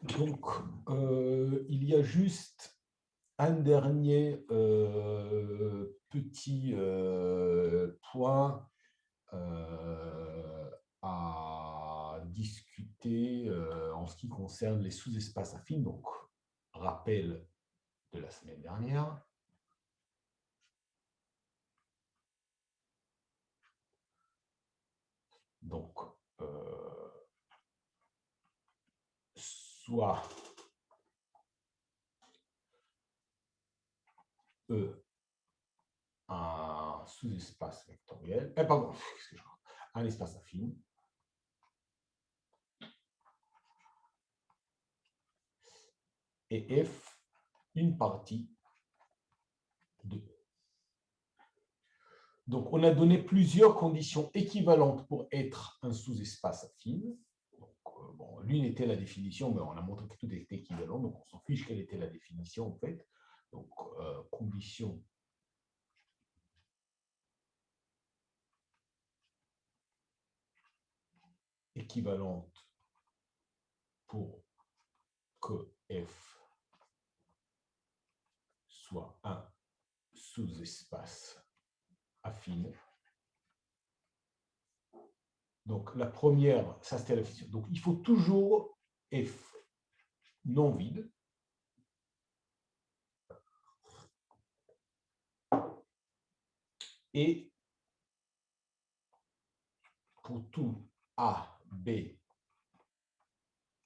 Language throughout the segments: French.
Donc, il y a juste un dernier petit point à discuter en ce qui concerne les sous-espaces affines. Donc, rappel de la semaine dernière. Donc, soit E, un sous-espace vectoriel, pardon, un espace affine, et F, une partie de E. Donc, on a donné plusieurs conditions équivalentes pour être un sous-espace affine. Bon, l'une était la définition, mais on a montré que tout était équivalent, donc on s'en fiche quelle était la définition en fait. Donc, condition équivalente pour que F soit un sous-espace affine. Donc, la première, ça c'était la définition. Donc, il faut toujours F non vide. Et pour tout A, B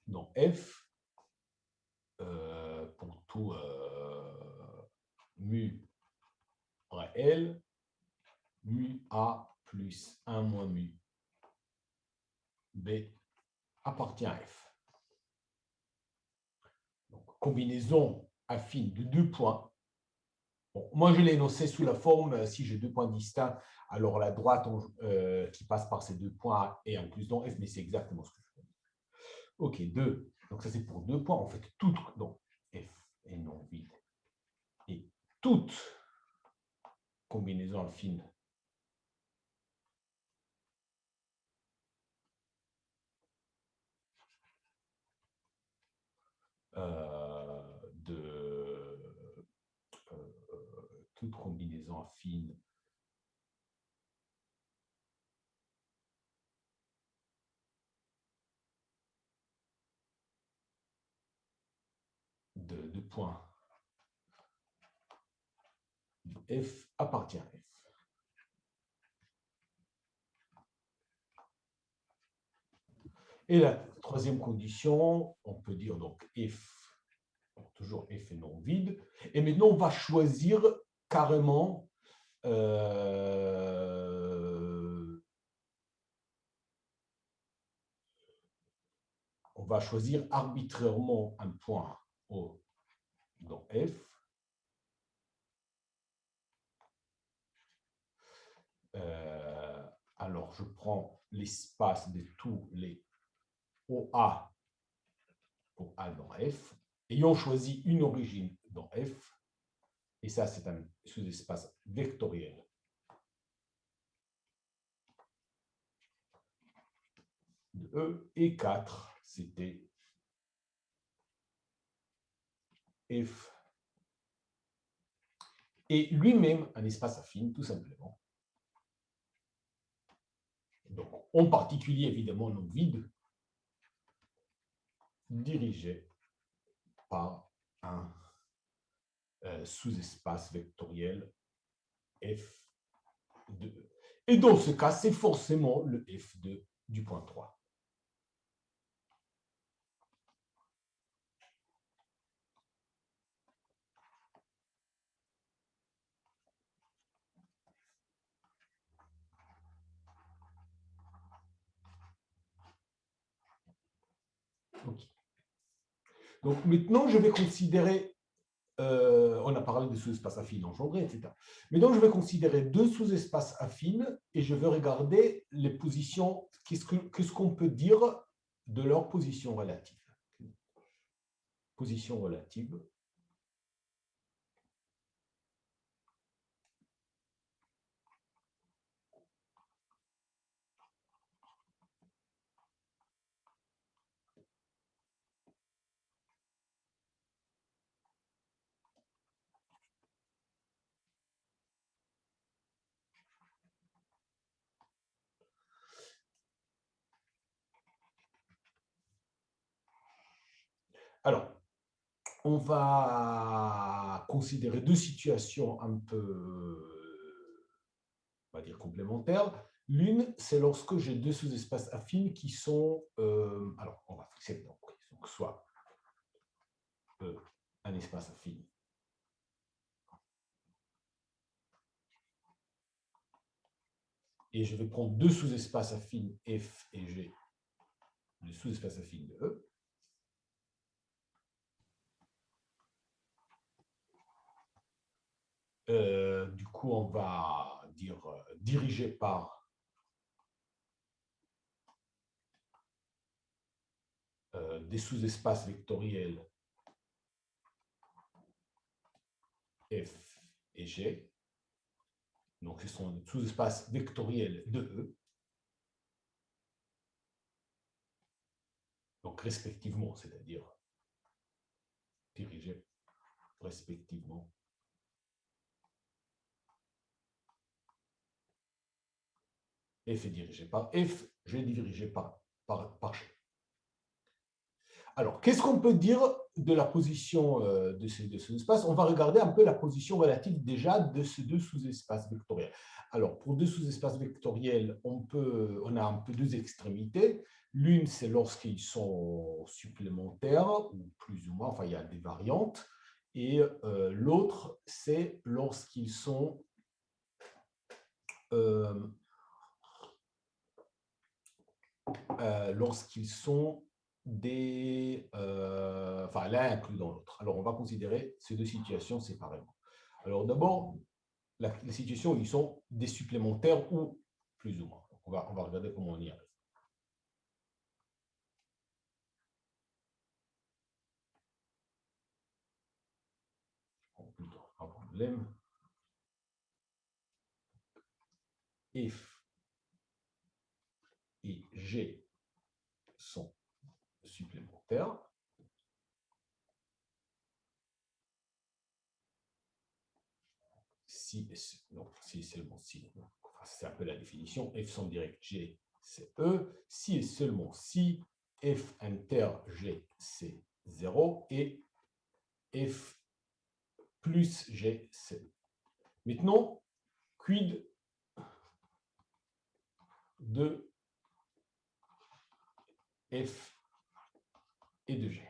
dans F, pour tout mu réel, mu A plus 1 moins mu B appartient à F. Donc, combinaison affine de deux points. Bon, moi, je l'ai énoncé sous la forme, si j'ai deux points distincts, alors la droite qui passe par ces deux points est incluse dans F, mais c'est exactement ce que je fais. OK, 2. Donc, ça, c'est pour deux points. En fait, toutes, donc F est non vide. Et toute combinaison affine de toute combinaison affine de points F appartient à F. Et la troisième condition, on peut dire donc F, toujours F est non vide. Et maintenant, on va choisir carrément on va choisir arbitrairement un point O dans F. Alors, je prends l'espace de tous les OA pour A dans F, ayant choisi une origine dans F, et ça, c'est un sous-espace vectoriel. De E, et 4, c'était F. Et lui-même, un espace affine, tout simplement. Donc, en particulier, évidemment, non vide, dirigé par un sous-espace vectoriel F de E. Et dans ce cas, c'est forcément le F2 du point 3. Okay. Donc maintenant, je vais considérer, on a parlé des sous-espaces affines engendrés, etc. Maintenant, je vais considérer deux sous-espaces affines et je vais regarder les positions, qu'est-ce qu'on peut dire de leur position relative. Position relative. on va considérer deux situations un peu, on va dire, complémentaires. L'une, c'est lorsque j'ai deux sous-espaces affines qui sont, alors on va fixer donc soit un espace affine et je vais prendre deux sous-espaces affines F et G, le sous-espace affine de E. Du coup, on va dire dirigé par des sous-espaces vectoriels F et G. Donc, ce sont des sous-espaces vectoriels de E. Donc, respectivement, c'est-à-dire dirigés respectivement F est dirigé par F, G est dirigé par G. Alors, qu'est-ce qu'on peut dire de la position de ces deux sous-espaces? On va regarder un peu la position relative déjà de ces deux sous-espaces vectoriels. Alors, pour deux sous-espaces vectoriels, on a un peu deux extrémités. L'une, c'est lorsqu'ils sont supplémentaires, ou plus ou moins, enfin, il y a des variantes. Et l'autre, c'est lorsqu'ils sont des... enfin, l'un inclus dans l'autre. Alors, on va considérer ces deux situations séparément. Alors, d'abord, la situation où ils sont des supplémentaires ou plus ou moins. Donc, on va regarder comment on y arrive. Plutôt, pas de problème. F et G sont supplémentaires. Si seulement si, c'est un peu la définition, F somme directe G, c'est E. Si et seulement si, F inter G, c'est 0 et F plus G, c'est E. Maintenant, quid de F et de G?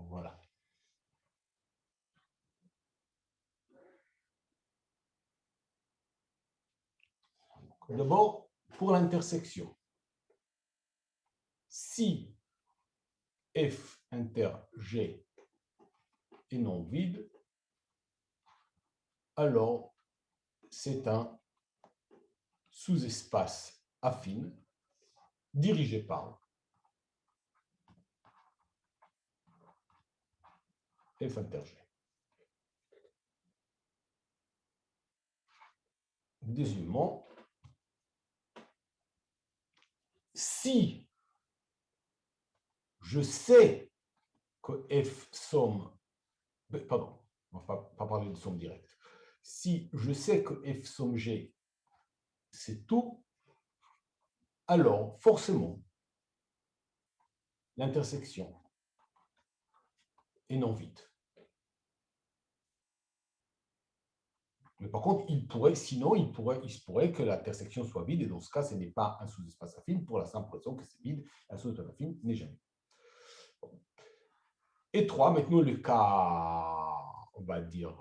Voilà. D'abord, pour l'intersection, si F inter G est non vide, alors c'est un sous-espace affine dirigé par F inter G. Deuxièmement, si je sais que F somme, pardon, on ne va pas parler de somme directe. Si je sais que F somme G, c'est tout, alors forcément, l'intersection est non vide. Mais par contre, il se pourrait que l'intersection soit vide, et dans ce cas, ce n'est pas un sous-espace affine, pour la simple raison que c'est vide, un sous-espace affine n'est jamais. Et 3, maintenant le cas, on va dire,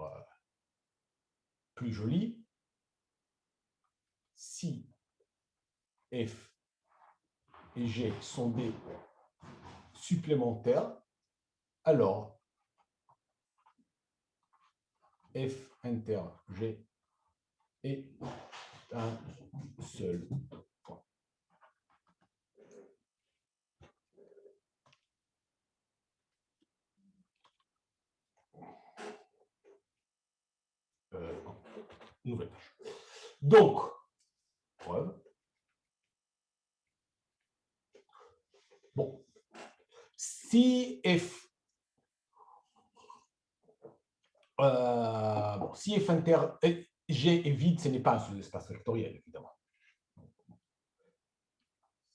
plus joli. Si F et G sont des supplémentaires, alors F inter G est un seul point. Nouvelle tâche. Donc, preuve. Bon, si F, si F inter G est vide, ce n'est pas un sous-espace vectoriel, évidemment.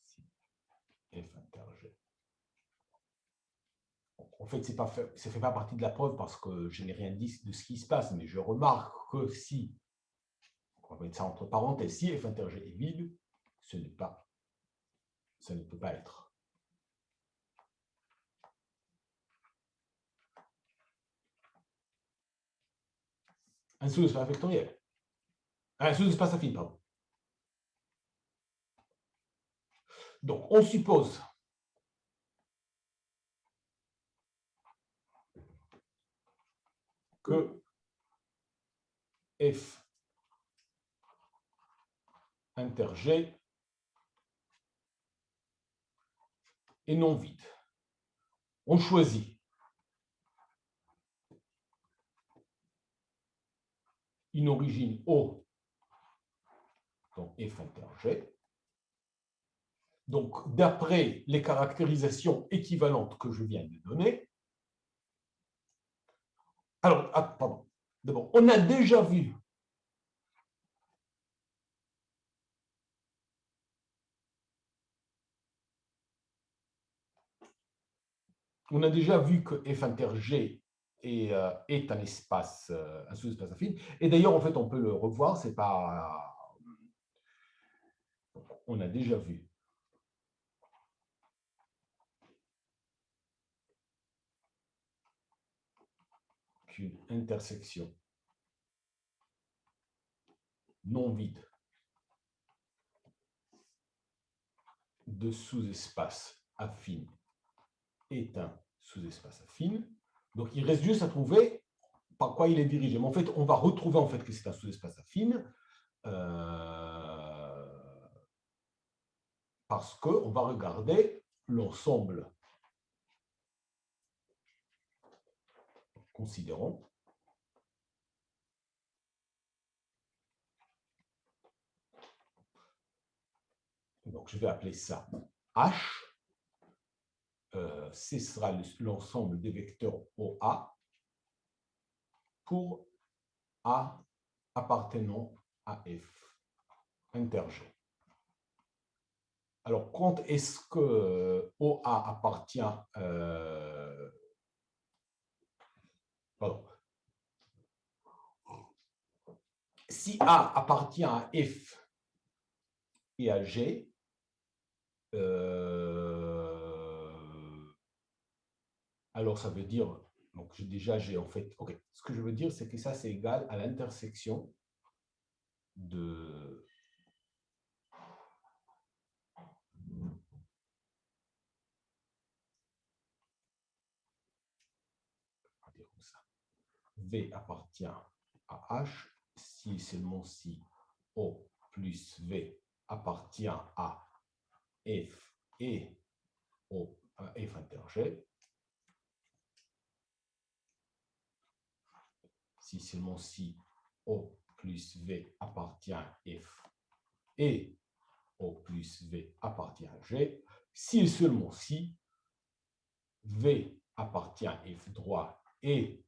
Si F inter G. En fait, ça ne fait pas partie de la preuve parce que je n'ai rien dit de ce qui se passe, mais je remarque que si, on va mettre ça entre parenthèses, si F inter G est vide, ça ne peut pas être. Un sous-espace vectoriel. Un sous-espace affine, pardon. Donc, on suppose que F inter G est non vide. On choisit une origine O, donc F inter G. Donc, d'après les caractérisations équivalentes que je viens de donner, alors, pardon, d'abord, on a déjà vu que F inter G est un espace, un sous-espace affine. Et d'ailleurs, en fait, on peut le revoir, c'est pas. On a déjà vu qu'une intersection non vide de sous-espace affine est un sous-espace affine. Donc, il reste juste à trouver par quoi il est dirigé. Mais en fait, on va retrouver en fait que c'est un sous-espace affine parce qu'on va regarder l'ensemble. Considérons donc je vais appeler ça H. Ce sera l'ensemble des vecteurs OA pour A appartenant à F inter G. Alors, quand est-ce que OA appartient pardon. Si A appartient à F et à G, alors ça veut dire, donc j'ai en fait, ok, ce que je veux dire, c'est que ça, c'est égal à l'intersection de V appartient à H, si seulement si O plus V appartient à F et à F inter G, si seulement si O plus V appartient à F et O plus V appartient à G, si et seulement si V appartient à F droit et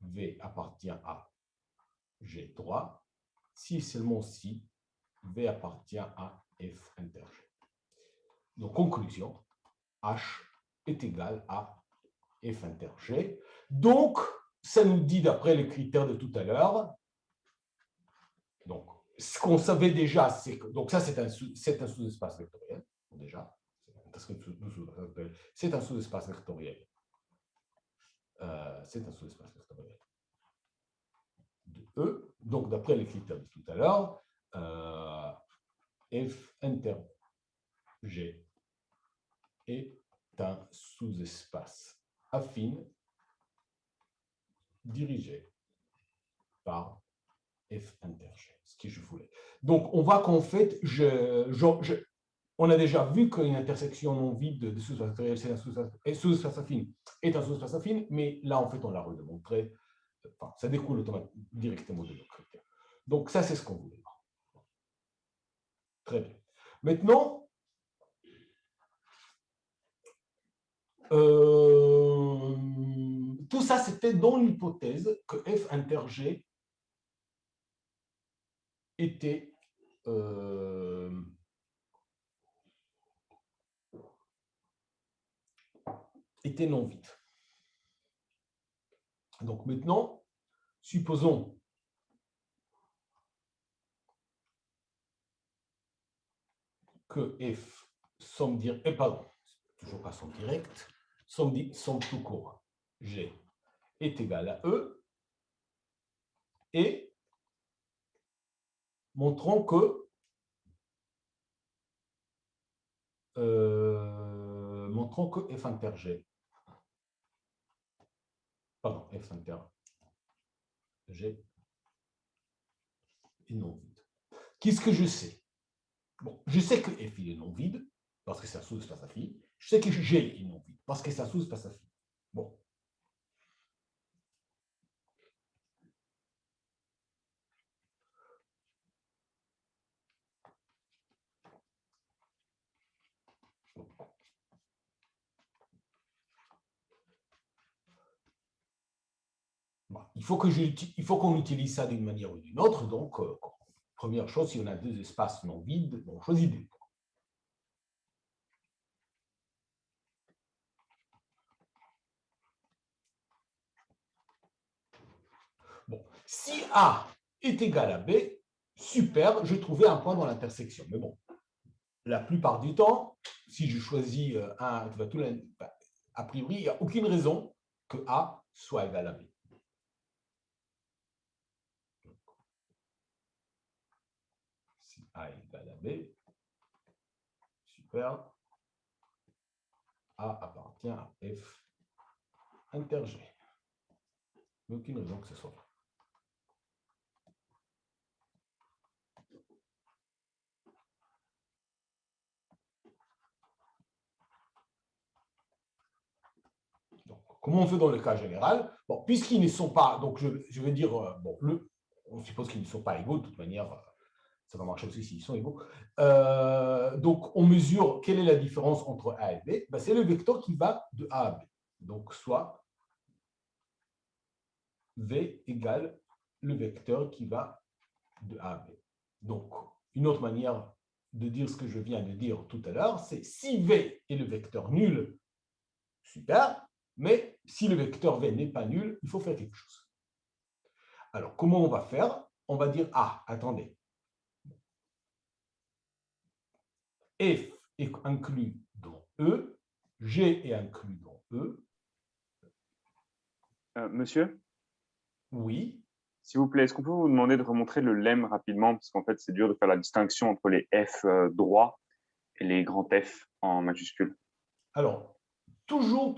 V appartient à G droit, si et seulement si V appartient à F inter G. Donc, conclusion, H est égal à F inter G. Donc, ça nous dit, d'après les critères de tout à l'heure, donc, ce qu'on savait déjà, c'est que, donc ça, c'est un sous-espace vectoriel, déjà, c'est un sous-espace vectoriel. C'est un sous-espace vectoriel de E. Donc, d'après les critères de tout à l'heure, F inter G est un sous-espace affine dirigé par F inter G, ce que je voulais. Donc, on voit qu'en fait, on a déjà vu qu'une intersection non vide de sous-espace vectoriel, c'est un sous-espace affine, est un sous-espace affine, mais là, en fait, on l'a redémontré. Enfin, ça découle directement de nos critères. Donc, ça, c'est ce qu'on voulait voir. Très bien. Maintenant, tout ça, c'était dans l'hypothèse que f inter g était non vide. Donc maintenant, supposons que f somme directe, pardon, toujours pas somme directe, somme tout court, g est égal à E, et montrons que f inter g, pardon, f inter g est non vide. Qu'est-ce que je sais? Bon, je sais que f il est non vide, parce que c'est un sous-espace affine. Je sais que g est non vide, parce que c'est un sous-espace affine. Bon. Il faut qu'on utilise ça d'une manière ou d'une autre. Donc, première chose, si on a deux espaces non vides, on choisit des points. Bon, si A est égal à B, super, je trouvais un point dans l'intersection. Mais bon, la plupart du temps, si je choisis a priori, il n'y a aucune raison que A soit égal à B. Si A est égal à B, super, A appartient à F inter G. Mais aucune raison que ce soit vrai. Donc, comment on fait dans le cas général? Bon, puisqu'ils ne sont pas, donc je vais dire, bon, on suppose qu'ils ne sont pas égaux, de toute manière, ça va marcher aussi s'ils sont égaux. Donc, on mesure quelle est la différence entre A et B. Ben, c'est le vecteur qui va de A à B. Donc, soit V égale le vecteur qui va de A à B. Donc, une autre manière de dire ce que je viens de dire tout à l'heure, c'est si V est le vecteur nul, super, mais si le vecteur V n'est pas nul, il faut faire quelque chose. Alors, comment on va faire? On va dire, ah, attendez, F est inclus dans E, G est inclus dans E. Monsieur? Oui. S'il vous plaît, est-ce qu'on peut vous demander de remontrer le lemme rapidement, parce qu'en fait, c'est dur de faire la distinction entre les F droits et les grands F en majuscule. Alors, toujours,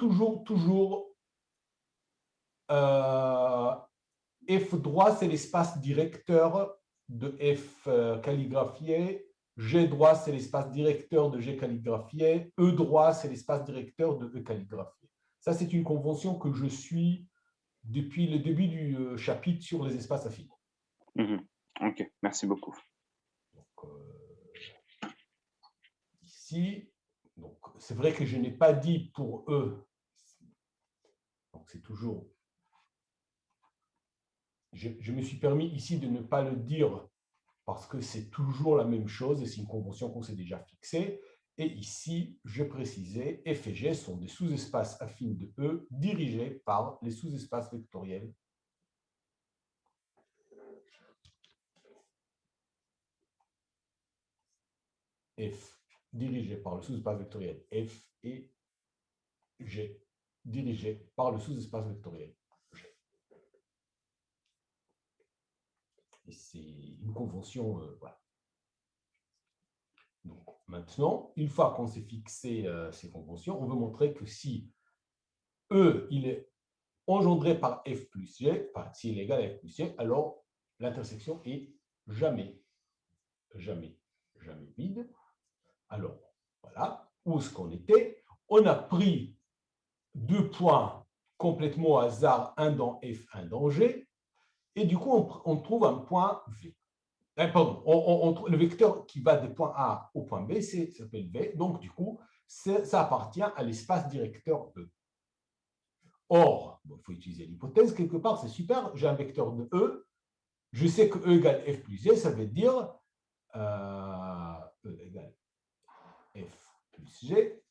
F droit, c'est l'espace directeur de F calligraphié. G droit, c'est l'espace directeur de G calligraphié. E droit, c'est l'espace directeur de E calligraphié. Ça, c'est une convention que je suis depuis le début du chapitre sur les espaces affines. Ok, merci beaucoup. Donc, ici, c'est vrai que je n'ai pas dit pour E. Donc, c'est toujours... Je me suis permis ici de ne pas le dire parce que c'est toujours la même chose et c'est une convention qu'on s'est déjà fixée. Et ici, je précisais, F et G sont des sous-espaces affines de E dirigés par les sous-espaces vectoriels. F dirigé par le sous-espace vectoriel F et G dirigé par le sous-espace vectoriel G. Et c'est une convention, voilà. Donc, maintenant, une fois qu'on s'est fixé ces conventions, on veut montrer que si E il est engendré par F plus G, enfin, s'il est égal à F plus G, alors l'intersection est jamais vide. Alors, voilà, où est-ce qu'on était? On a pris deux points complètement au hasard, un dans F, un dans G, et du coup, on trouve un point V. Pardon, le vecteur qui va des points A au point B, ça s'appelle V. Donc, du coup, ça appartient à l'espace directeur E. Or, il faut utiliser l'hypothèse quelque part, c'est super, j'ai un vecteur de E, je sais que E égale F plus G, ça veut dire E égale F plus G.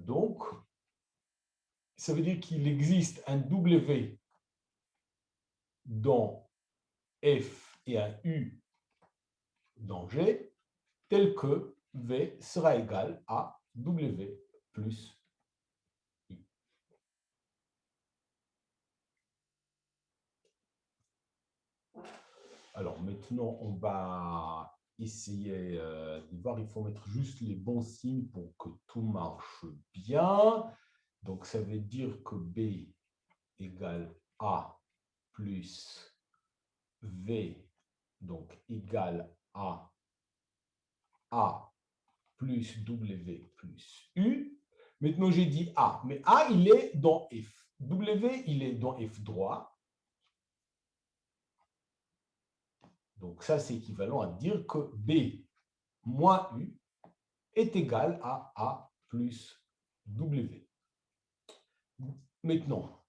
Donc, ça veut dire qu'il existe un W dans F et un U dans G, tel que V sera égal à W plus U. Alors maintenant, on va essayer de voir. Il faut mettre juste les bons signes pour que tout marche bien. Donc, ça veut dire que B égale A plus V, donc égale à A plus W plus U. Maintenant, j'ai dit A, mais A, il est dans F. W, il est dans F droit. Donc, ça, c'est équivalent à dire que B moins U est égal à A plus W. Maintenant,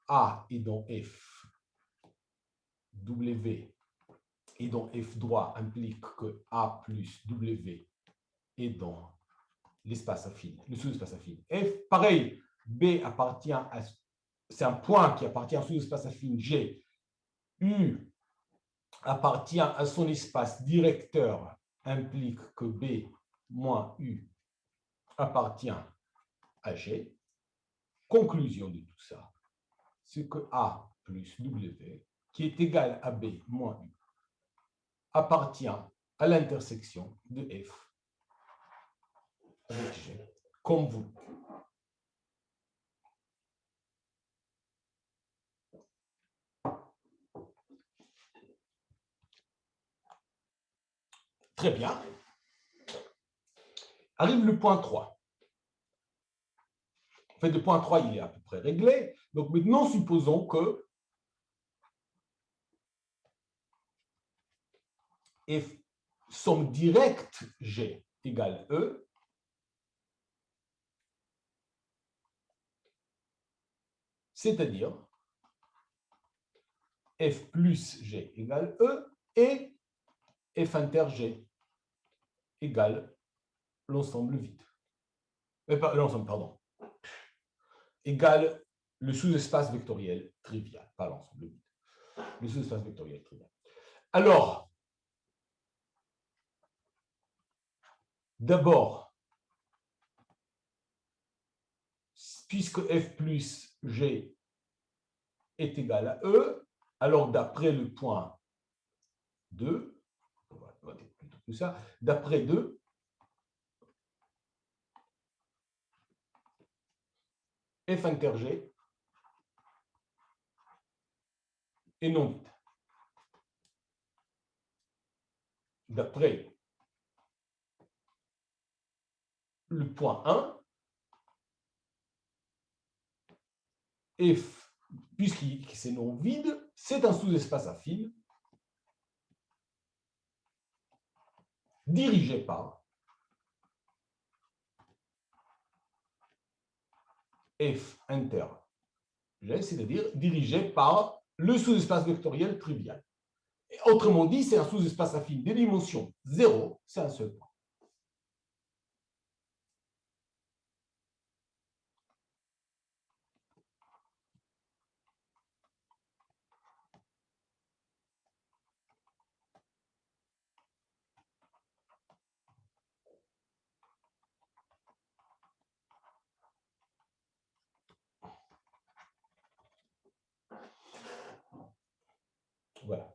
A est dans F, W est dans F droit implique que A plus W est dans l'espace affine, le sous-espace affine F. Pareil, B appartient à, c'est un point qui appartient à sous-espace affine G. U appartient à son espace directeur implique que B moins U appartient à G. Conclusion de tout ça, c'est que A plus W, qui est égal à B moins U, appartient à l'intersection de F avec G, comme vous. Très bien. Arrive le point 3. En fait, le point 3, il est à peu près réglé. Donc maintenant, supposons que F somme directe G égale E, c'est-à-dire F plus G égale E et F inter G égale l'ensemble vide. L'ensemble, pardon. Égale le sous-espace vectoriel trivial, pas l'ensemble vide. Le sous-espace vectoriel trivial. Alors, d'abord, puisque F plus G est égal à E, alors d'après le point 2, on va plutôt tout ça, d'après 2, F inter G est non vide. D'après le point 1, F, puisque c'est non vide, c'est un sous-espace affine dirigé par F inter G, c'est-à-dire dirigé par le sous-espace vectoriel trivial. Et autrement dit, c'est un sous-espace affine de dimension 0, c'est un seul point. Voilà.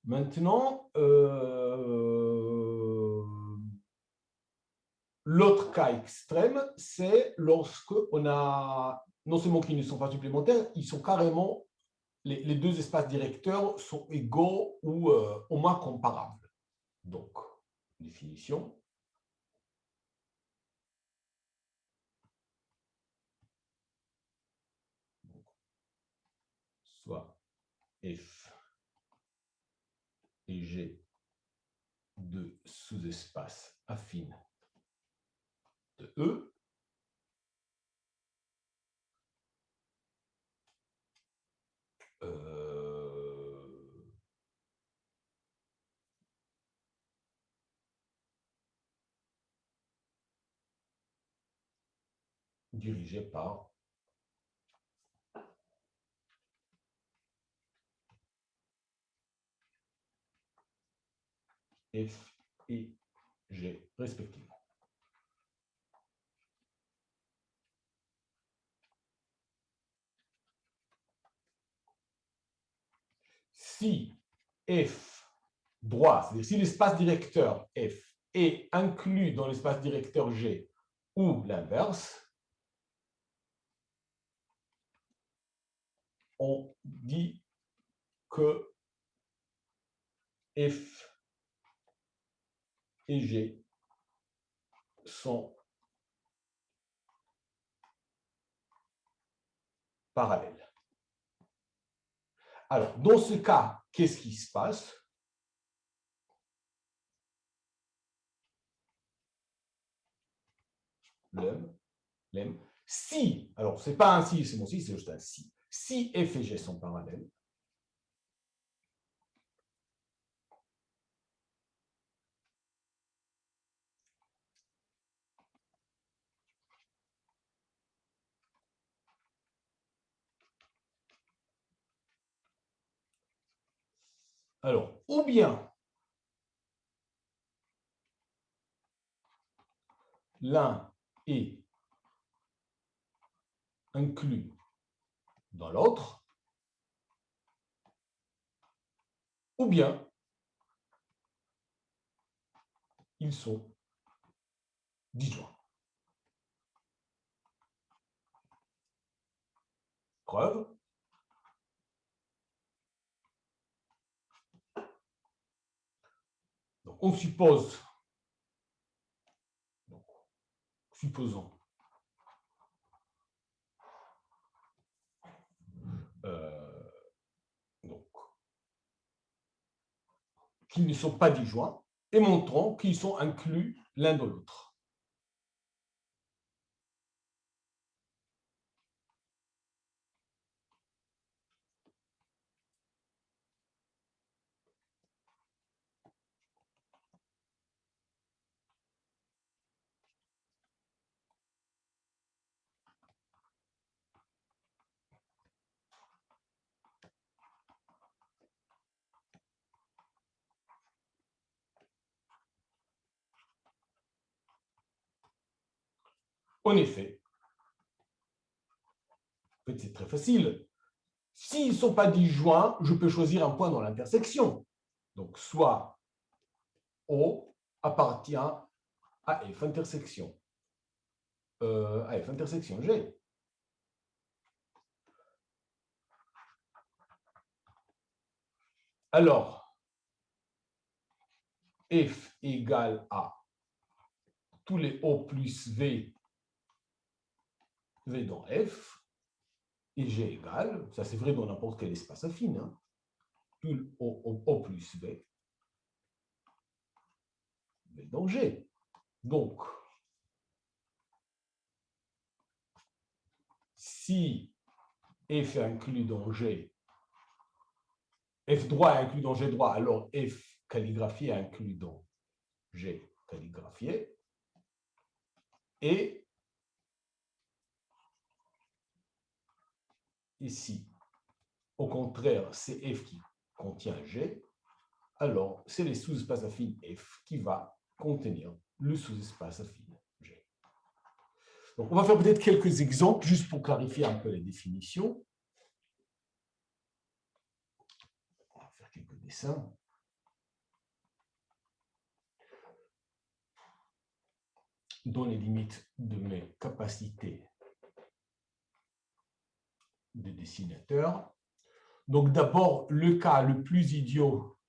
Maintenant, l'autre cas extrême, c'est lorsque on a, non seulement qu'ils ne sont pas supplémentaires, ils sont carrément, les deux espaces directeurs sont égaux ou au moins comparables. Donc, définition. Soit F et G de sous-espaces affines de E. Dirigé par F et G respectivement. Si F droit, c'est-à-dire si l'espace directeur F est inclus dans l'espace directeur G ou l'inverse, on dit que F et G sont parallèles. Alors, dans ce cas, qu'est-ce qui se passe? Lemme. Si, alors ce n'est pas un si, c'est mon si, c'est juste un si. Si F et G sont parallèles, alors, ou bien l'un est inclus dans l'autre, ou bien ils sont disjoints. Preuve. Donc, on suppose, supposons qu'ils ne sont pas disjoints et montrons qu'ils sont inclus l'un dans l'autre. En effet, c'est très facile. S'ils ne sont pas disjoints, je peux choisir un point dans l'intersection. Donc, soit O appartient à F intersection G. Alors, F égale à tous les O plus V dans F, et G égale, ça c'est vrai dans n'importe quel espace affine, hein, tout le O plus V dans G. Donc, si F est inclus dans G, F droit est inclus dans G droit, alors F calligraphié est inclus dans G calligraphié. Et ici, au contraire, c'est F qui contient G, alors c'est les sous-espaces affines F qui va contenir le sous-espace affine G. Donc, on va faire peut-être quelques exemples juste pour clarifier un peu les définitions. On va faire quelques dessins. Dans les limites de mes capacités de dessinateur. Donc, d'abord, le cas le plus idiot,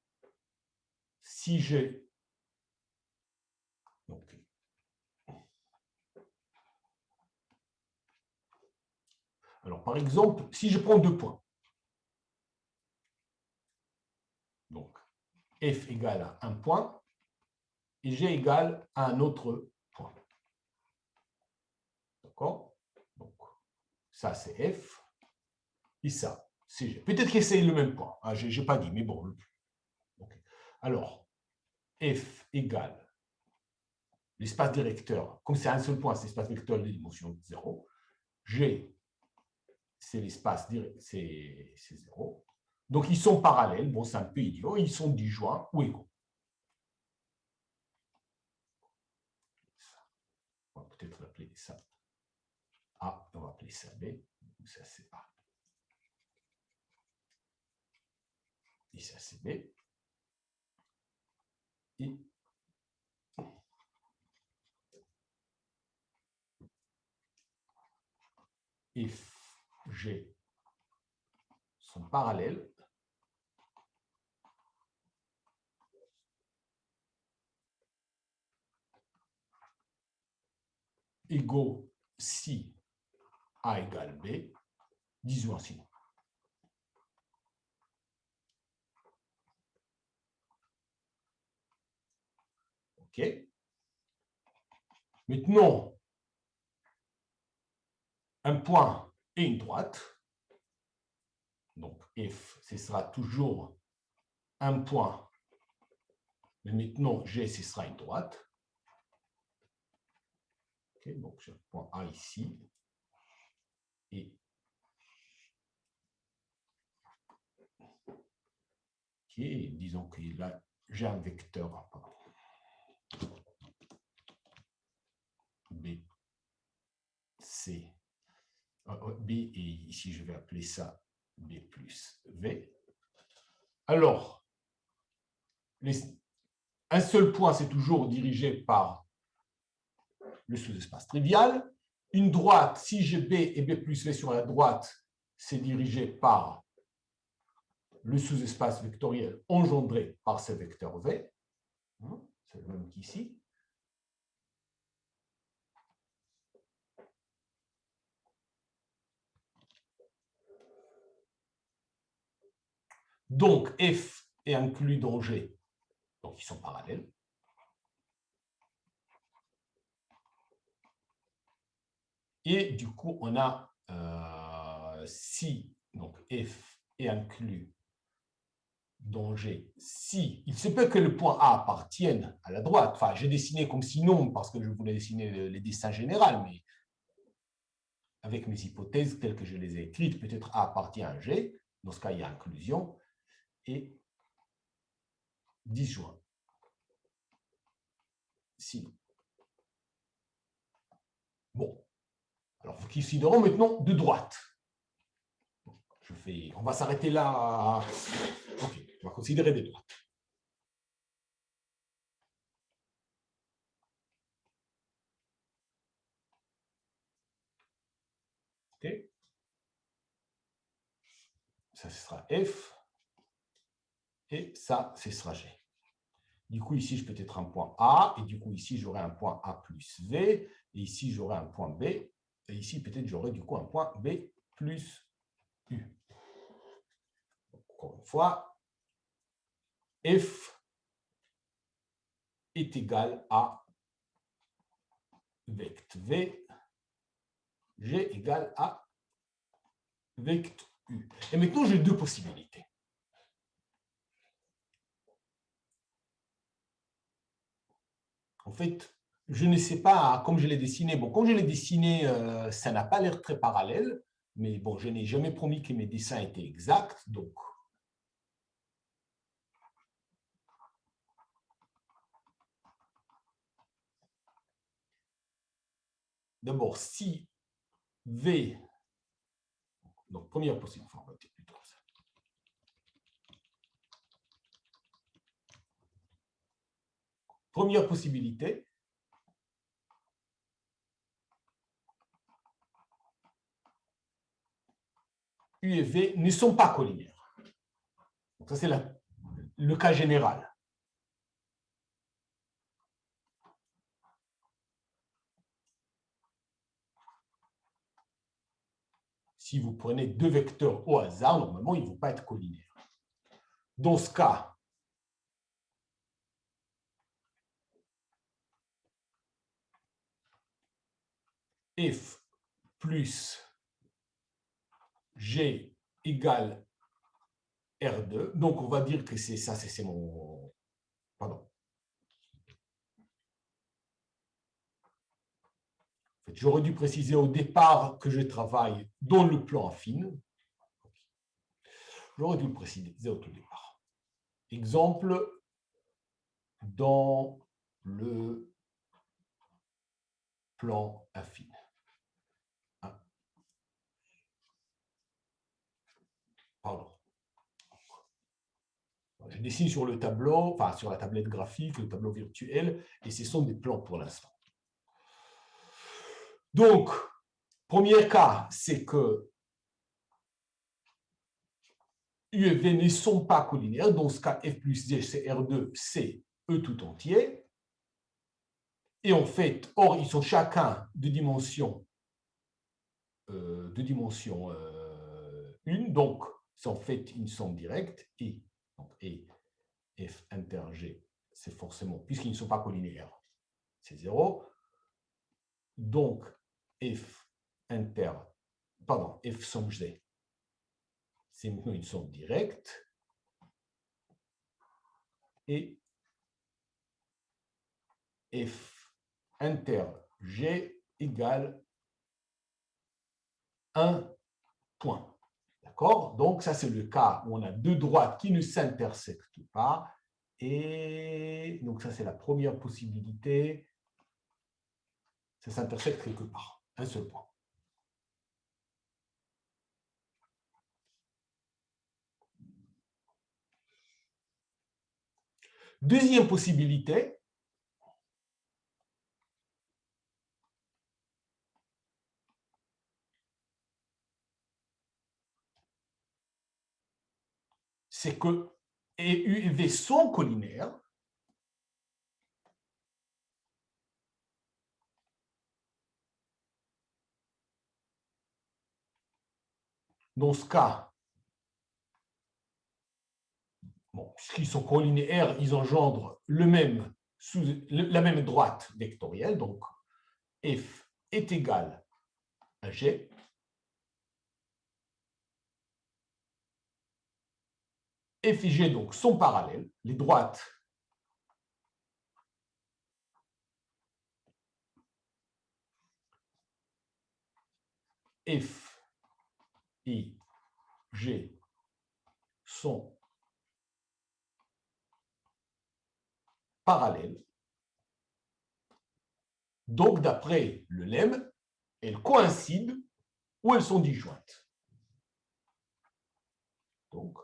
si j'ai Alors, par exemple, si je prends 2 points, donc f égale à 1 point et g égale à un autre point. D'accord? Donc, ça, c'est f et ça, c'est g. Peut-être que c'est le même point. Ah, je n'ai pas dit, mais bon. Okay. Alors, f égale l'espace directeur, comme c'est un seul point, c'est l'espace vecteur de dimension 0. G, c'est l'espace, c'est 0. Donc, ils sont parallèles. Bon, c'est un peu idiot. Ils sont disjoints ou égaux. On va peut-être appeler ça A. On va appeler ça B. Ça, c'est A. Et ça, c'est B. Et F, G sont parallèles. Égaux si A égale B, disjoints sinon. OK. Maintenant, un point et une droite. Donc, F, ce sera toujours un point. Mais maintenant, G, ce sera une droite. Okay, donc, j'ai un point A ici. Et disons que là, j'ai un vecteur B, C, B, et ici, je vais appeler ça B plus V. Alors, un seul point, c'est toujours dirigé par le sous-espace trivial. Une droite, si j'ai B et B plus V sur la droite, c'est dirigé par le sous-espace vectoriel engendré par ce vecteur V. C'est le même qu'ici. Donc, F est inclus dans G. Donc, ils sont parallèles. Et du coup, on a si donc F est inclus dans G, si il se peut que le point A appartienne à la droite. Enfin, j'ai dessiné comme si non, parce que je voulais dessiner les dessins généraux, mais avec mes hypothèses telles que je les ai écrites, peut-être A appartient à G. Dans ce cas, il y a inclusion. Et disjoint. Sinon. Bon. Alors, vous considérons maintenant de droite. On va s'arrêter là. OK, on va considérer des droites. OK. Ça, ce sera F. Et ça, ce sera G. Du coup, ici, je peux être un point A. Et du coup, ici, j'aurai un point A plus V. Et ici, j'aurai un point B. Et ici, peut-être, j'aurai du coup un point B plus U. Encore une fois, F est égal à vect V. G égale à vect U. Et maintenant, j'ai deux possibilités. En fait, je ne sais pas comme je l'ai dessiné. Bon, comme je l'ai dessiné, ça n'a pas l'air très parallèle. Mais bon, je n'ai jamais promis que mes dessins étaient exacts. Donc, d'abord, si V, donc première possibilité, on va dire plutôt ça. Première possibilité, U et V ne sont pas collinéaires. Donc ça, c'est le cas général. si vous prenez deux vecteurs au hasard, normalement, ils ne vont pas être collinaires. Dans ce cas, f plus g égale R2. Donc, on va dire que c'est ça, c'est mon... Pardon. En fait, j'aurais dû préciser au départ que je travaille dans le plan affine. J'aurais dû le préciser au tout départ. Exemple, dans le plan affine. Pardon. Je dessine sur le tableau, enfin sur la tablette graphique, le tableau virtuel, et ce sont des plans pour l'instant. Donc, premier cas, c'est que U et V ne sont pas collinaires. Dans ce cas, F plus G, c'est R2, c'est E tout entier. Et en fait, or, ils sont chacun de dimension 1, donc c'est en fait une somme directe, et F inter G, c'est forcément, puisqu'ils ne sont pas collinaires, c'est 0. Donc, F somme G, c'est maintenant une somme directe. Et F inter G égale 1 point. D'accord? Donc, ça, c'est le cas où on a deux droites qui ne s'intersectent pas. Et donc, ça, c'est la première possibilité. Ça s'intersecte quelque part. Un seul point. Deuxième possibilité, c'est que U et V sont collinaires. Dans ce cas, bon, puisqu'ils sont collinaires, ils engendrent la même droite vectorielle. Donc, F est égal à G. F et G donc, sont parallèles. Les droites F et G sont parallèles. Donc, d'après le lemme, elles coïncident ou elles sont disjointes. Donc,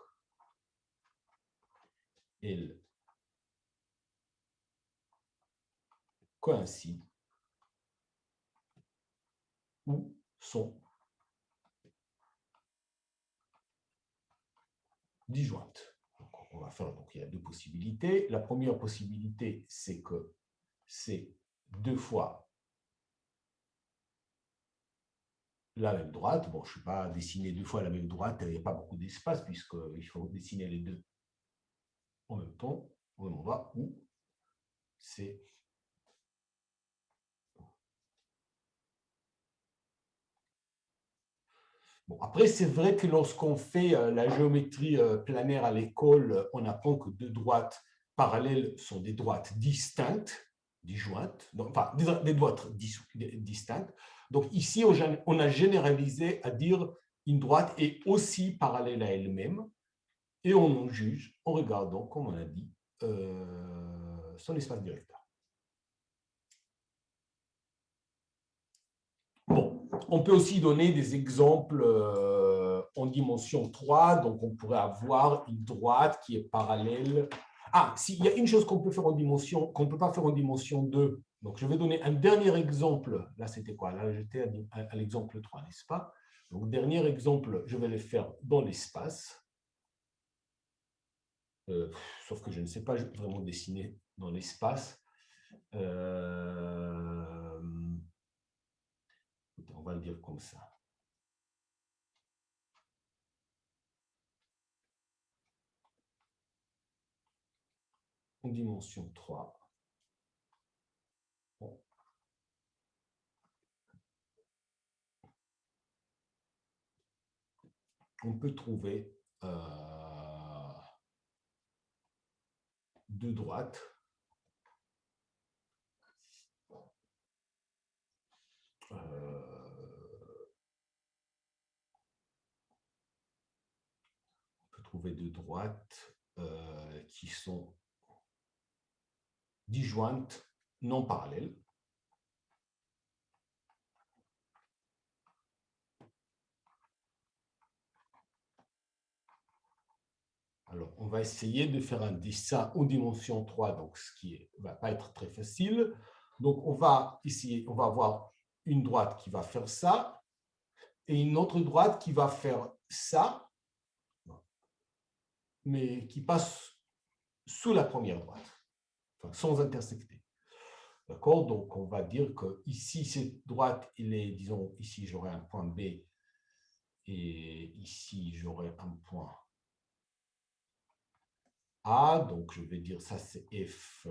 elles coïncident ou sont disjointes. Donc, on va faire, donc il y a deux possibilités. La première possibilité, c'est que c'est deux fois la même droite. Bon, je ne suis pas dessiner deux fois la même droite, il n'y a pas beaucoup d'espace puisqu'il faut dessiner les deux en même temps, au même endroit, où c'est bon, après, c'est vrai que lorsqu'on fait la géométrie planaire à l'école, on apprend que deux droites parallèles sont des droites distinctes, disjointes, donc, enfin, des droites distinctes. Donc ici, on a généralisé à dire une droite est aussi parallèle à elle-même, et on en juge en regardant, comme on a dit, son espace directeur. Bon, on peut aussi donner des exemples en dimension 3, donc on pourrait avoir une droite qui est parallèle. Ah, s'il y a une chose qu'on peut faire en dimension, qu'on ne peut pas faire en dimension 2, donc je vais donner un dernier exemple. Là, c'était quoi? Là, j'étais à l'exemple 3, n'est-ce pas? Donc, dernier exemple, je vais le faire dans l'espace. Sauf que je ne sais pas vraiment dessiner dans l'espace. On va le dire comme ça. en dimension 3. Bon. On peut trouver deux droites. Trouver deux droites qui sont disjointes, non parallèles. Alors, on va essayer de faire un dessin en dimension 3, donc ce qui ne va pas être très facile. Donc, on va essayer, on va avoir une droite qui va faire ça et une autre droite qui va faire ça, mais qui passe sous la première droite, enfin, sans intersecter. D'accord? Donc, on va dire que ici, cette droite, il est, disons, ici, j'aurai un point B et ici, j'aurai un point A. Donc, je vais dire ça, c'est F.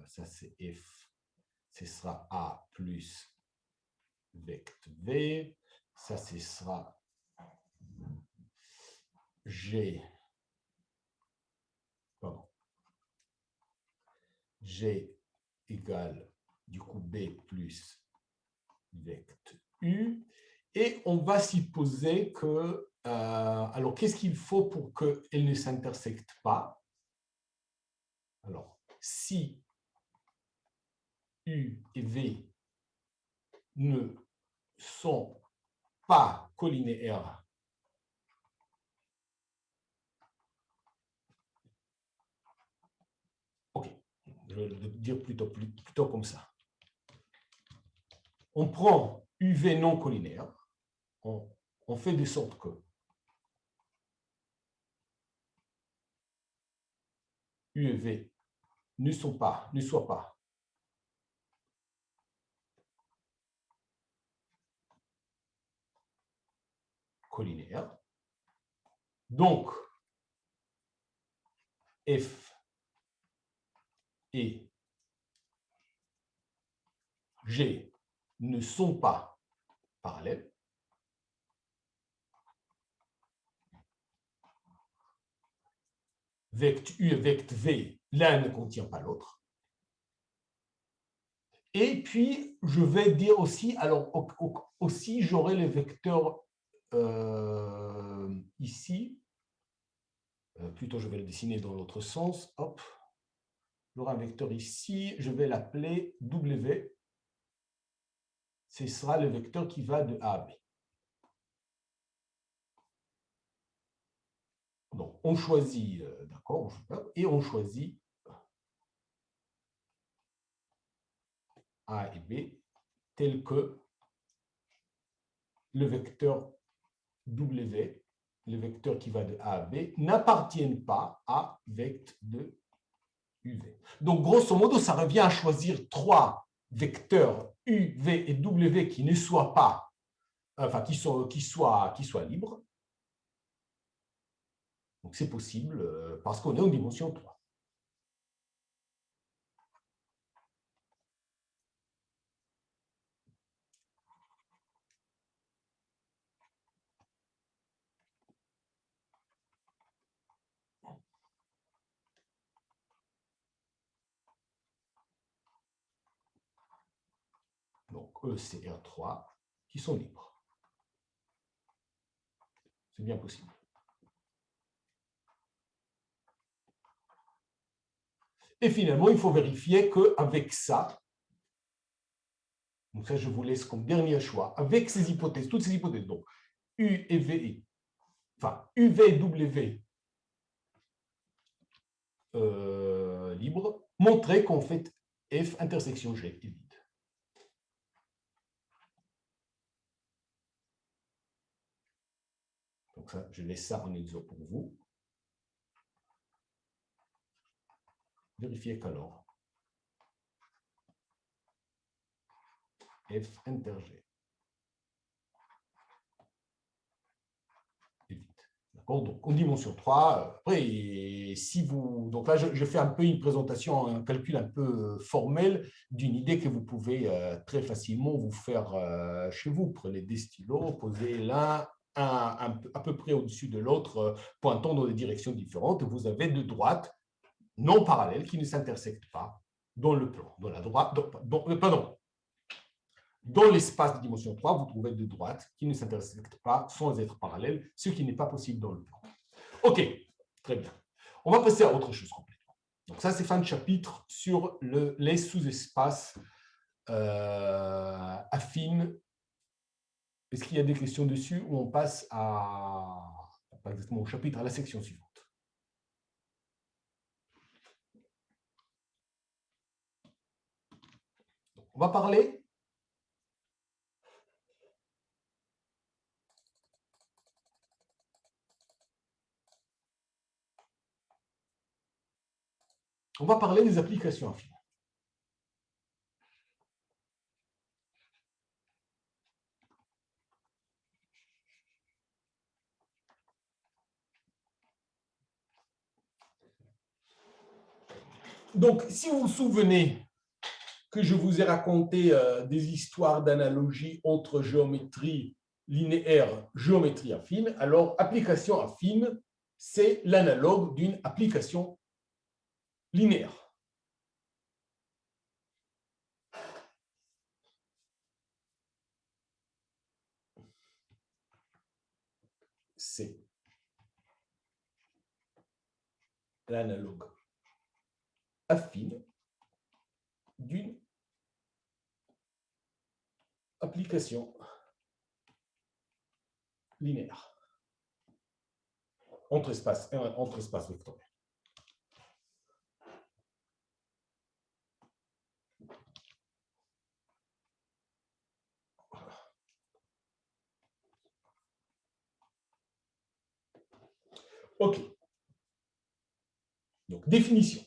Ça, c'est F. Ce sera A plus vecte V. Ça, ce sera G. Pardon. G égale, du coup, B plus vecte U. Et on va supposer que, alors, qu'est-ce qu'il faut pour qu'elles ne s'intersectent pas? Alors, si U et V ne sont pas collinéaires, ok, je vais le dire plutôt comme ça. On prend UV non collinaire, on fait de sorte que U et V ne soient pas collinaires. Donc, F et G ne sont pas parallèles. Vecte U et vecte V, l'un ne contient pas l'autre. Et puis, je vais dire aussi, alors aussi, j'aurai les vecteurs ici. Plutôt, je vais le dessiner dans l'autre sens. Hop. J'aurai un vecteur ici, je vais l'appeler W. Ce sera le vecteur qui va de A à B. Donc, on choisit, d'accord, et on choisit A et B tel que le vecteur W, le vecteur qui va de A à B, n'appartiennent pas à vecte de UV. Donc, grosso modo, ça revient à choisir trois vecteurs U, V et W qui ne soient pas, enfin, qui soient libres. Donc, c'est possible parce qu'on est en dimension 3. Donc, E, C, R3 qui sont libres. C'est bien possible. Et finalement, il faut vérifier qu'avec ça, donc ça, je vous laisse comme dernier choix, avec ces hypothèses, toutes ces hypothèses, donc U et V, enfin UV et W libre, montrer qu'en fait F intersection G est vide. Donc ça, je laisse ça en exo pour vous. Vérifiez qu'alors F inter G est vide. Donc, en dimension 3, après, si vous. Donc là, je fais un peu une présentation, un calcul un peu formel d'une idée que vous pouvez très facilement vous faire chez vous. Prenez des stylos, posez l'un à peu près au-dessus de l'autre, pointant dans des directions différentes. Vous avez deux droites non parallèles qui ne s'intersectent pas dans le plan. Dans la droite, pardon. Dans l'espace de dimension 3, vous trouvez deux droites qui ne s'intersectent pas sans être parallèles, ce qui n'est pas possible dans le plan. OK, très bien. On va passer à autre chose complètement. Donc ça, c'est fin de chapitre sur les sous-espaces affines. Est-ce qu'il y a des questions dessus ou on passe pas exactement au chapitre, à la section suivante? Donc, on va parler des applications affines. Donc, si vous vous souvenez que je vous ai raconté des histoires d'analogie entre géométrie linéaire, géométrie affine, alors application affine, c'est l'analogue d'une application linéaire. C'est l'analogue affine d'une application linéaire entre espaces vectoriels. OK. Donc, définition.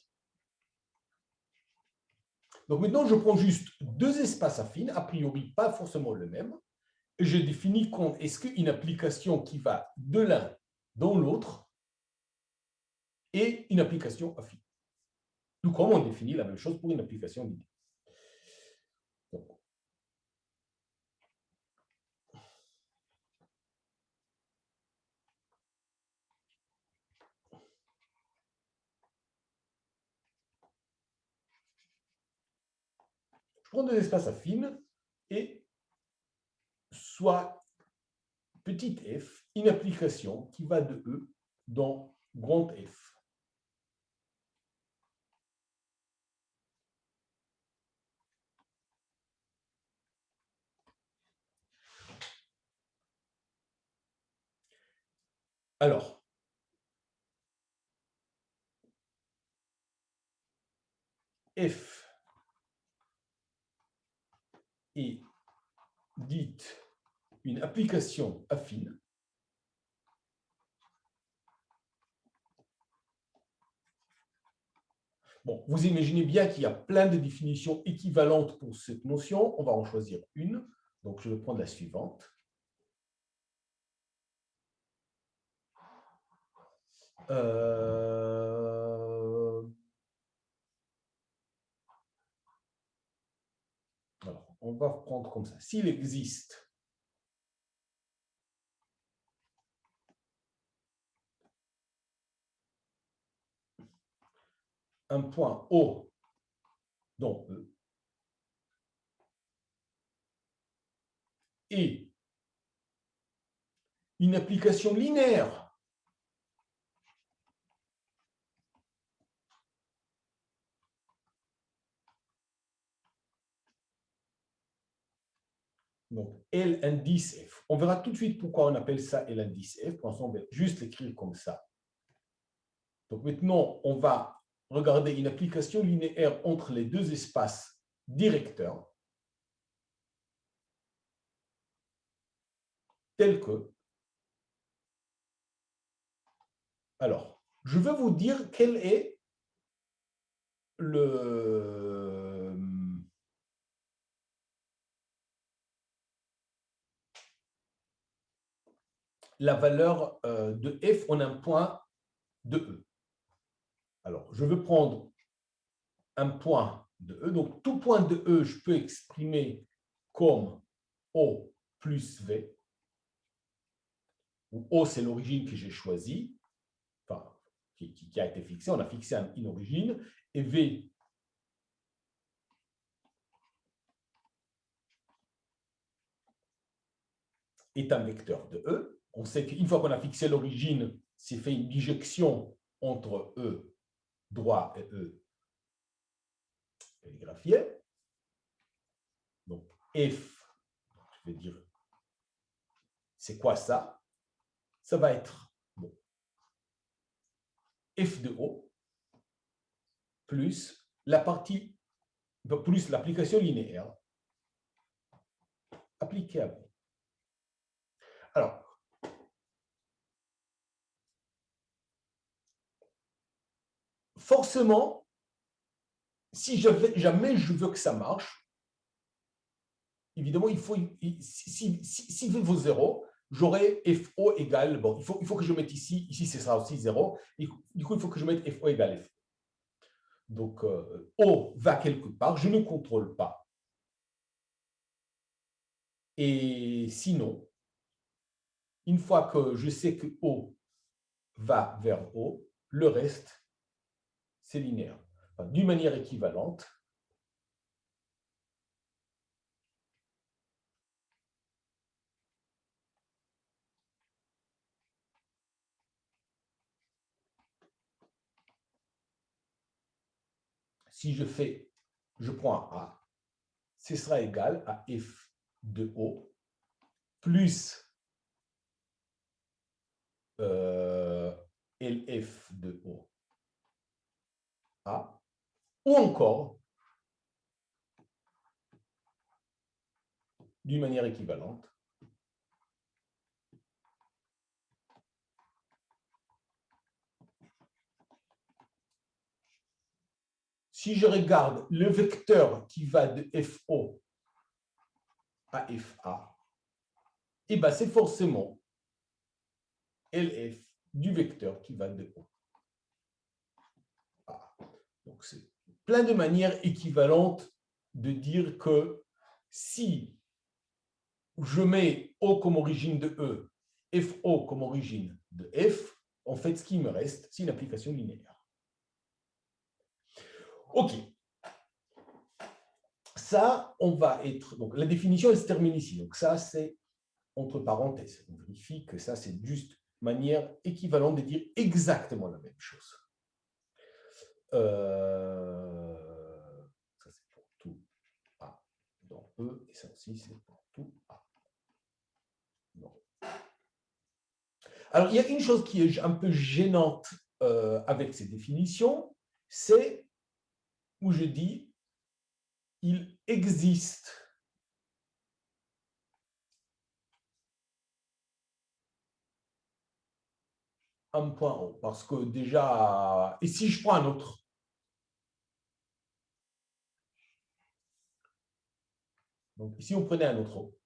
Donc, maintenant, je prends juste deux espaces affines, a priori pas forcément le même, et je définis quand est-ce qu'une application qui va de l'un dans l'autre est une application affine. Tout comme on définit la même chose pour une application linéaire. Je prends deux espaces affines et soit petit f, une application qui va de E dans grand F. Alors, F est dite une application affine Bon, vous imaginez bien qu'il y a plein de définitions équivalentes pour cette notion. On va en choisir une. Donc, je vais prendre la suivante. Alors, on va prendre comme ça. S'il existe un point O dans E et une application linéaire donc L indice F. On verra tout de suite pourquoi on appelle ça L indice F. Pour l'instant, on va juste l'écrire comme ça. Donc maintenant, on va regarder une application linéaire entre les deux espaces directeurs, tels que... Alors, je vais vous dire quel est le... la valeur de f en un point de E. Alors, je veux prendre un point de E. Donc, tout point de E, je peux exprimer comme O plus V, où O, c'est l'origine que j'ai choisie, enfin, qui a été fixée. On a fixé une origine, et V, est un vecteur de E. On sait qu'une fois qu'on a fixé l'origine, c'est fait une bijection entre E droit et E calligraphié. Donc, F, je vais dire, c'est quoi ça? Ça va être bon, F de O plus la partie, plus l'application linéaire appliquée à B. Alors, forcément, si jamais je veux que ça marche, évidemment, il faut, si V vaut 0, j'aurai FO égale, bon, il faut que je mette ici ce sera aussi 0, et du coup, il faut que je mette FO égale FO. Donc, O va quelque part, je ne contrôle pas. Et sinon, une fois que je sais que O va vers O, le reste, c'est linéaire. Enfin, d'une manière équivalente, si je prends un A, ce sera égal à F de O plus LF de O A, ou encore, d'une manière équivalente, si je regarde le vecteur qui va de FO à FA, eh ben c'est forcément LF du vecteur qui va de O. Ah. Donc, c'est plein de manières équivalentes de dire que si je mets O comme origine de E, FO comme origine de F, en fait, ce qui me reste, c'est une application linéaire. OK. Ça, on va être... Donc, la définition, elle se termine ici. Donc, ça, c'est entre parenthèses. On vérifie que ça, c'est juste manière équivalente de dire exactement la même chose. Ça, c'est pour tout A dans E, et ça aussi, c'est pour tout A dans E. Alors, il y a une chose qui est un peu gênante avec ces définitions, c'est où je dis il existe un point O. Parce que déjà, et si je prends un autre, donc ici on prenait un autre O,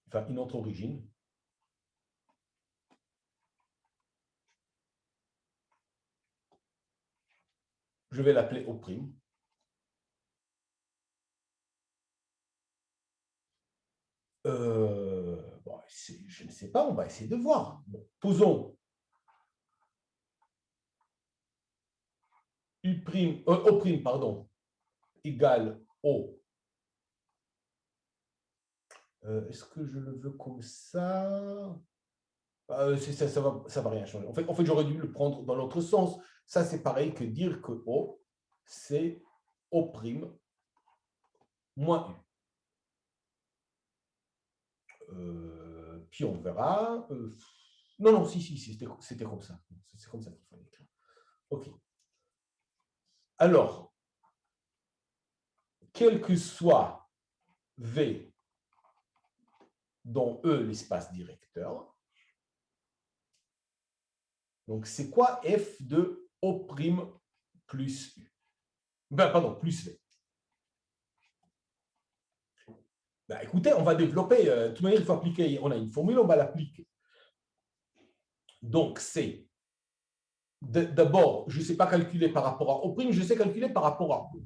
enfin une autre origine, je vais l'appeler O'. Bon, je ne sais pas, on va essayer de voir. Bon, posons O', pardon, égale O. Est-ce que je le veux comme ça? Ça va rien changer. En fait j'aurais dû le prendre dans l'autre sens. Ça, c'est pareil que dire que O, c'est O' moins U. Puis on verra. Non, non, si, c'était comme ça. C'est comme ça qu'il fallait écrire. OK. Alors, quel que soit V dans E, l'espace directeur, donc c'est quoi F de O' plus U? Ben, pardon, plus V. Ben, écoutez, on va développer. De toute manière, il faut appliquer. On a une formule, on va l'appliquer. Donc, c'est d'abord, je ne sais pas calculer par rapport à O', je sais calculer par rapport à O.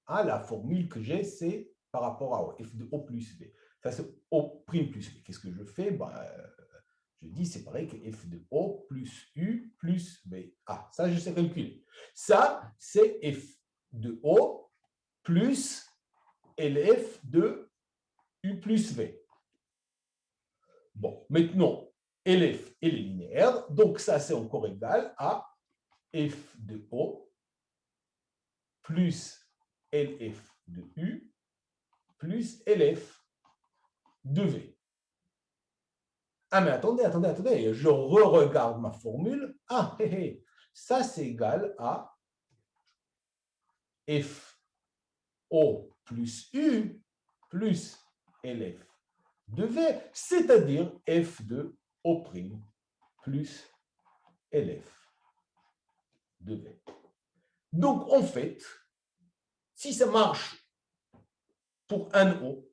Hein, la formule que j'ai, c'est par rapport à O, f de O plus V. Ça, c'est O' plus V. Qu'est-ce que je fais? Ben, je dis, c'est pareil que f de O plus U plus V. Ah, ça, je sais calculer. Ça, c'est f de O plus LF de U plus V. Bon, maintenant, LF, elle est linéaire, donc ça, c'est encore égal à f de O plus LF de U plus LF de V. Ah, mais attendez, je re-regarde ma formule. Ah, ça, c'est égal à f O plus U plus LF de V, c'est-à-dire f de O' plus LF de V. Donc, en fait, si ça marche pour un O,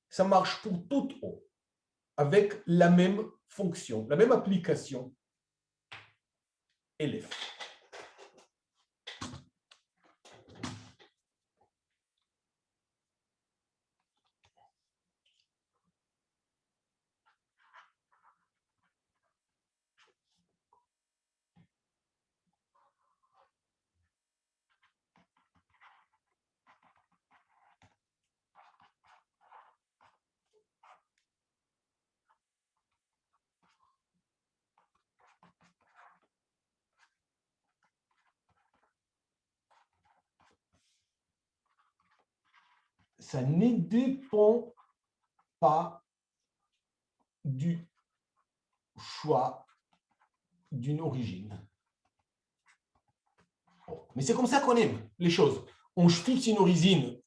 ça marche pour tout O, avec la même fonction, la même application LF. Ça ne dépend pas du choix d'une origine. Bon. Mais c'est comme ça qu'on aime les choses. On fixe une origine,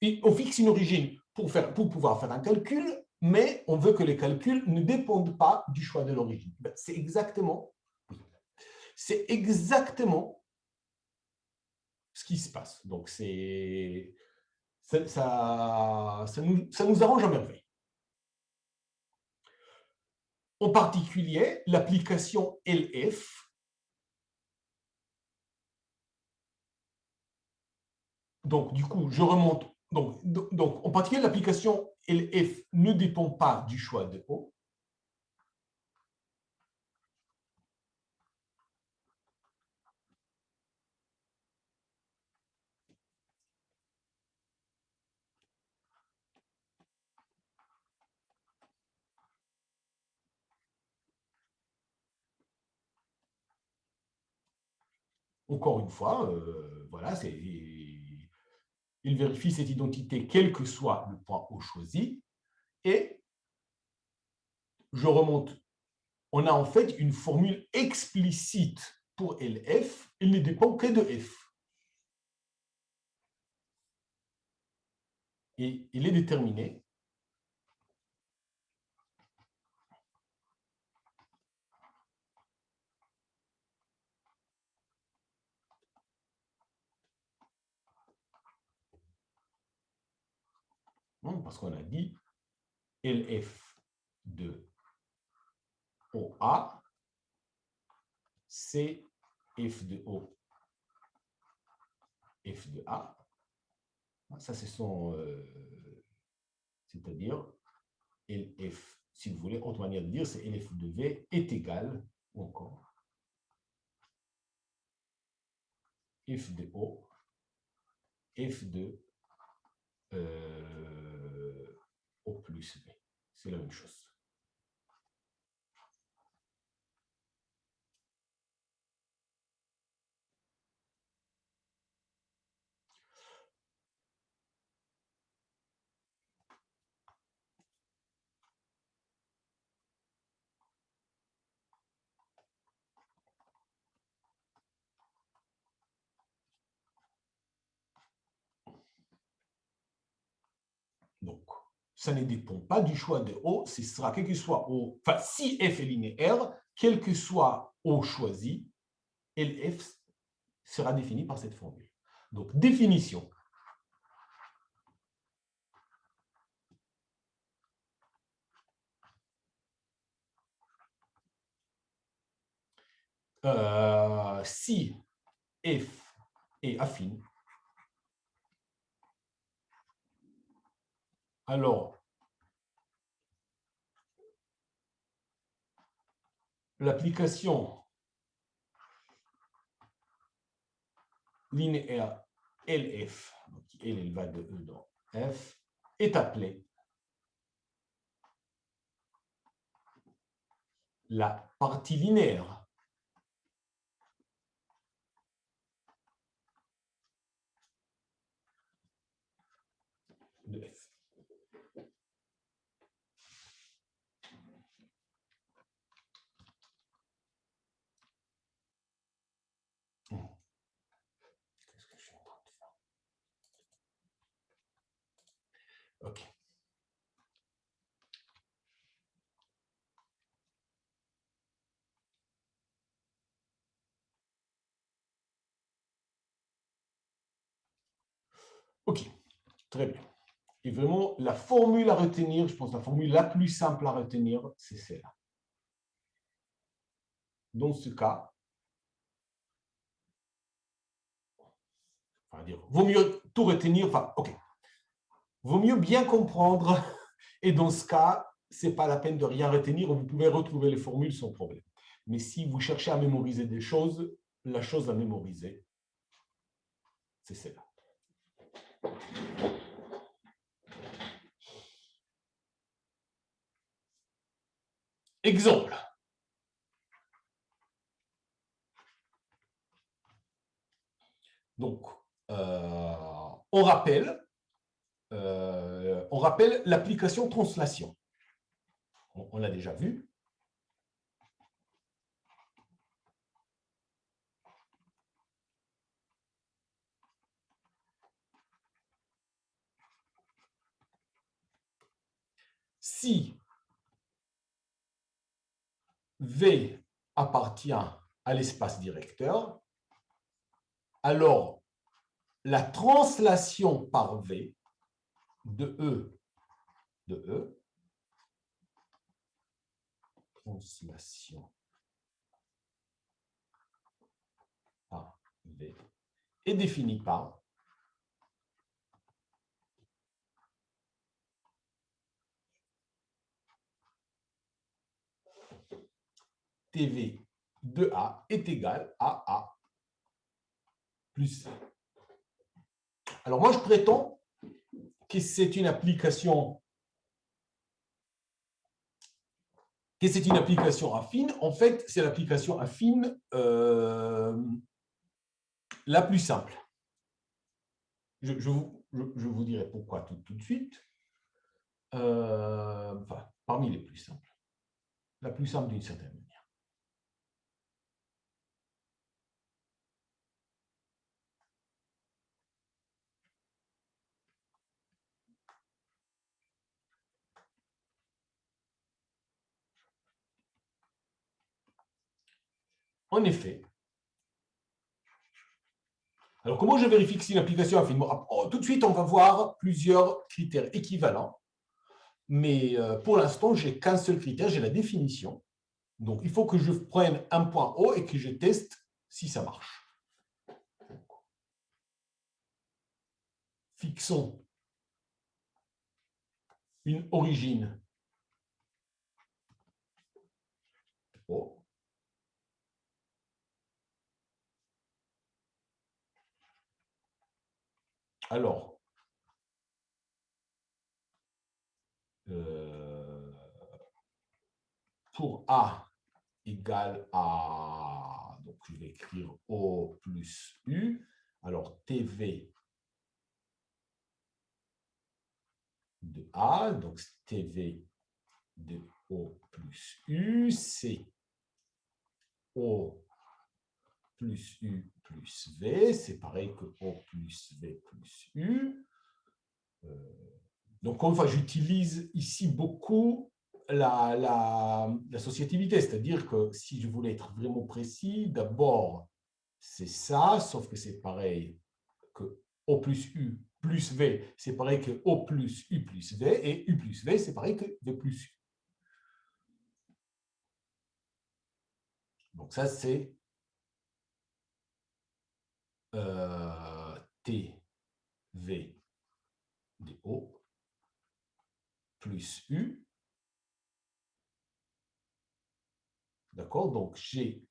pour pouvoir faire un calcul, mais on veut que les calculs ne dépendent pas du choix de l'origine. C'est exactement ce qui se passe. Donc, ça nous arrange à merveille. En particulier, l'application LF, donc du coup, je remonte. Donc en particulier, l'application LF ne dépend pas du choix de O. Encore une fois, voilà, il vérifie cette identité quel que soit le point O choisi. Et je remonte. On a en fait une formule explicite pour LF. Il ne dépend que de F. Et il est déterminé parce qu'on a dit LF de OA, c'est F de O, F de A. Ça, c'est c'est-à-dire LF, si vous voulez, autre manière de dire, c'est LF de V est égal, ou encore, F de O, F de O plus V. C'est la même chose. Donc, ça ne dépend pas du choix de O, ce sera quel que soit O, enfin, si F est linéaire, quel que soit O choisi, LF sera défini par cette formule. Donc, définition. si F est affine, alors l'application linéaire LF, donc L, elle va de E dans F, est appelée la partie linéaire de F. Qu'est-ce que je suis en train de faire? OK. OK, très bien. Et vraiment, la formule à retenir, je pense la formule la plus simple à retenir, c'est celle-là. Dans ce cas, on va dire, vaut mieux tout retenir, enfin, OK. Vaut mieux bien comprendre, et dans ce cas, ce n'est pas la peine de rien retenir, vous pouvez retrouver les formules sans problème. Mais si vous cherchez à mémoriser des choses, la chose à mémoriser, c'est celle-là. Exemple. Donc, on rappelle l'application translation. On l'a déjà vu. Si V appartient à l'espace directeur, alors la translation par V de E, translation par V, est définie par TV de A est égal à A plus C. Alors moi, je prétends que c'est une application affine. En fait, c'est l'application affine la plus simple. Je vous dirai pourquoi tout de suite. Enfin, parmi les plus simples. La plus simple d'une certaine manière. En effet, alors comment je vérifie que c'est une application affine? Tout de suite, on va voir plusieurs critères équivalents, mais pour l'instant, je n'ai qu'un seul critère, j'ai la définition. Donc, il faut que je prenne un point O et que je teste si ça marche. Fixons une origine O. Alors, pour A égale à, donc je vais écrire O plus U, alors TV de A, donc TV de O plus U, c'est O plus U plus V, c'est pareil que O plus V plus U. Donc, encore une fois, j'utilise ici beaucoup l'associativité, c'est-à-dire que si je voulais être vraiment précis, d'abord, c'est ça, sauf que c'est pareil que O plus U plus V, c'est pareil que O plus U plus V, et U plus V, c'est pareil que V plus U. Donc ça, c'est TV de O plus U. D'accord? Donc, j'ai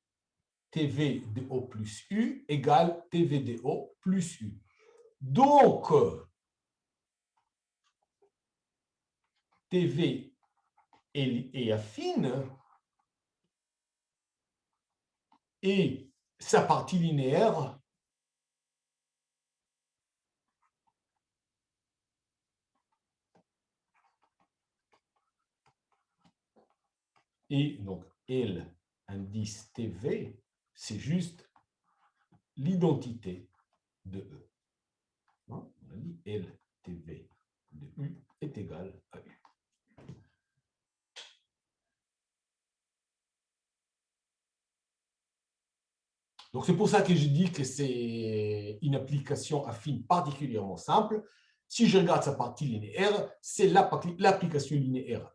TV de O plus U égale TV de O plus U. Donc, TV est affine et sa partie linéaire et donc L indice TV, c'est juste l'identité de E. On a dit LTV de U est égal à U. Donc, c'est pour ça que je dis que c'est une application affine particulièrement simple. Si je regarde sa partie linéaire, c'est l'application linéaire.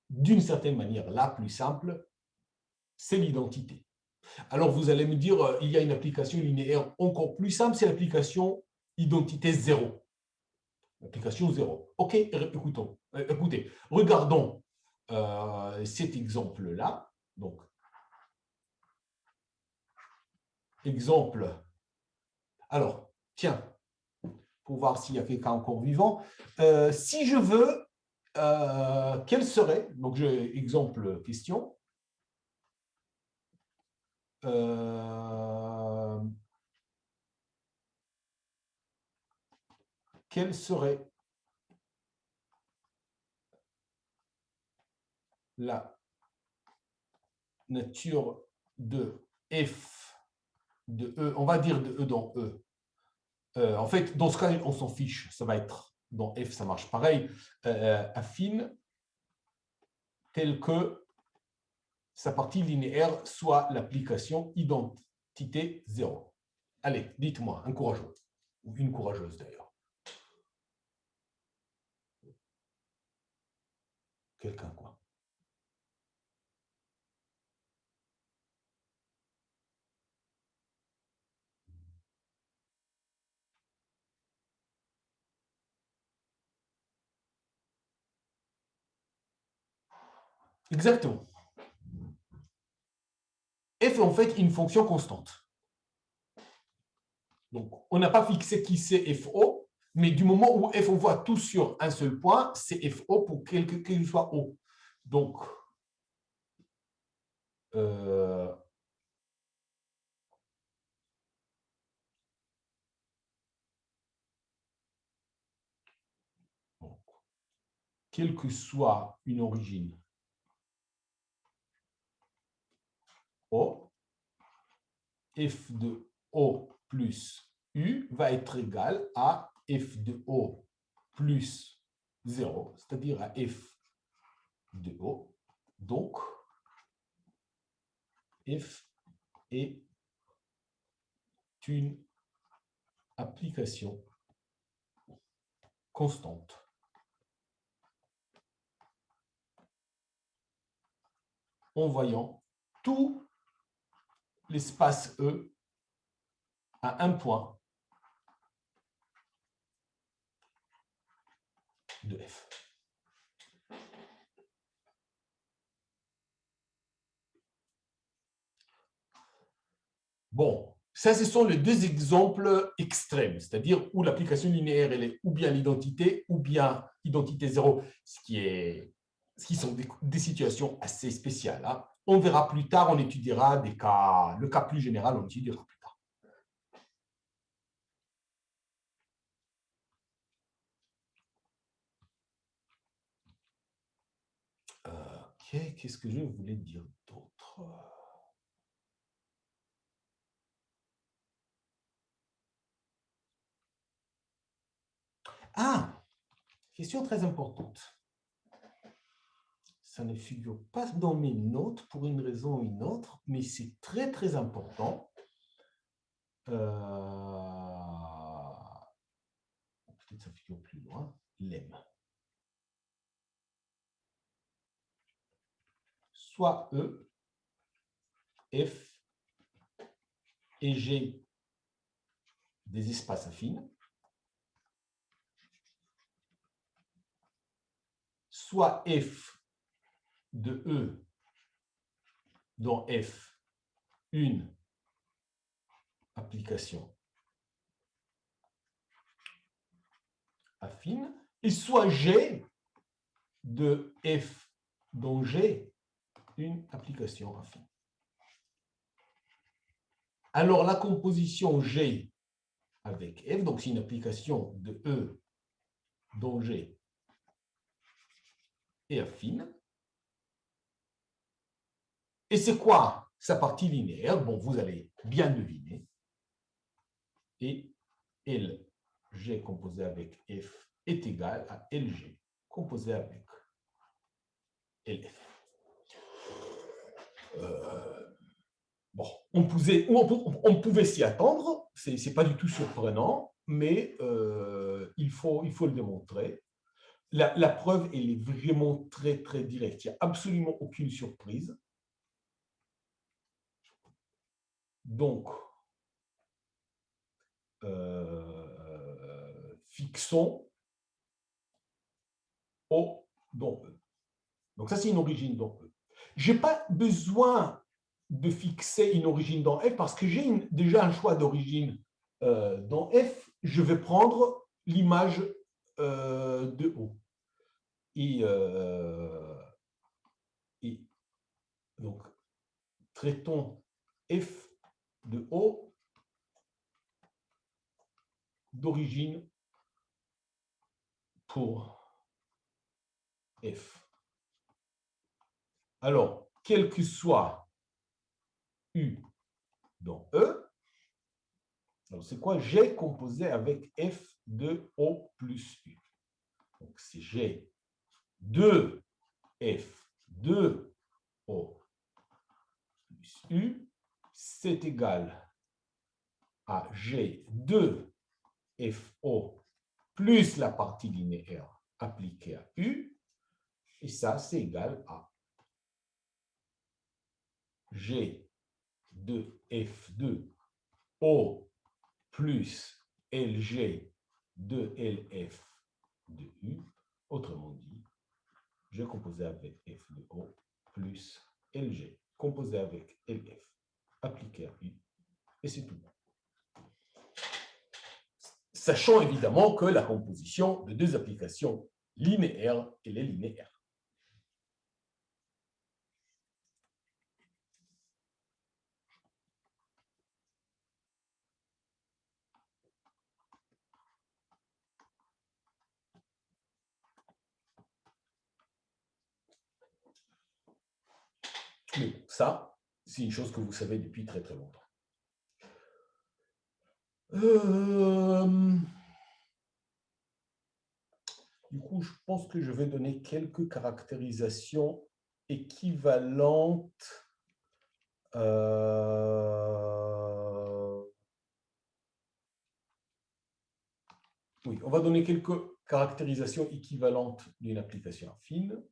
D'une certaine manière, la plus simple, c'est l'identité. Alors, vous allez me dire, il y a une application linéaire encore plus simple, c'est l'application identité 0. L'application 0. OK, écoutez, regardons cet exemple-là. Donc, exemple. Alors, tiens, pour voir s'il y a quelqu'un encore vivant. Si je veux, quel serait, donc j'ai exemple question, quelle serait la nature de f de E, on va dire de E dans E. En fait, dans ce cas, on s'en fiche, ça va être, dans F, ça marche pareil, affine, telle que sa partie linéaire soit l'application identité 0. Allez, dites-moi, un courageux, ou une courageuse d'ailleurs. Quelqu'un, quoi. Exactement. F est en fait une fonction constante. Donc, on n'a pas fixé qui c'est FO, mais du moment où F, on voit tout sur un seul point, c'est FO pour qu'il soit O. Donc, quelle que soit une origine O, f de O plus U va être égal à f de O plus 0, c'est-à-dire à f de O. Donc, f est une application constante. En voyant tout l'espace E à un point de F. Bon, ça, ce sont les deux exemples extrêmes, c'est-à-dire où l'application linéaire, elle est ou bien l'identité, ou bien identité 0, ce qui sont des situations assez spéciales. Hein. On verra plus tard, on étudiera des cas, le cas plus général, on étudiera plus tard. Ok, qu'est-ce que je voulais dire d'autre? Ah, question très importante. Ça ne figure pas dans mes notes pour une raison ou une autre, mais c'est très, très important. Peut-être ça figure plus loin. Lemme. Soit E, F et G des espaces affines, soit f de E dont F une application affine, et soit G de F dont G une application affine. Alors, la composition G avec F, donc c'est une application de E dont G est affine. Et c'est quoi sa partie linéaire? Bon, vous allez bien deviner. Et LG composé avec F est égal à LG composé avec LF. Bon, on pouvait s'y attendre, ce n'est pas du tout surprenant, mais il faut le démontrer. La preuve, elle est vraiment très, très directe. Il n'y a absolument aucune surprise. Donc, fixons O dans E. Donc, ça, c'est une origine dans E. Je n'ai pas besoin de fixer une origine dans F parce que j'ai déjà un choix d'origine dans F. Je vais prendre l'image de O. Et donc, traitons F de O d'origine pour F. Alors, quel que soit U dans E, c'est quoi G composé avec F de O plus U. Donc, c'est G de F de O plus U, c'est égal à G de FO plus la partie linéaire appliquée à U, et ça, c'est égal à G de F2 O plus LG de LF de U. Autrement dit, G composé avec F de O plus LG composé avec LF appliqué à U, et c'est tout. Sachant évidemment que la composition de deux applications linéaires, elle est linéaire. Mais ça, c'est une chose que vous savez depuis très très longtemps. Du coup, je pense que je vais donner quelques caractérisations équivalentes. Oui, on va donner quelques caractérisations équivalentes d'une application affine.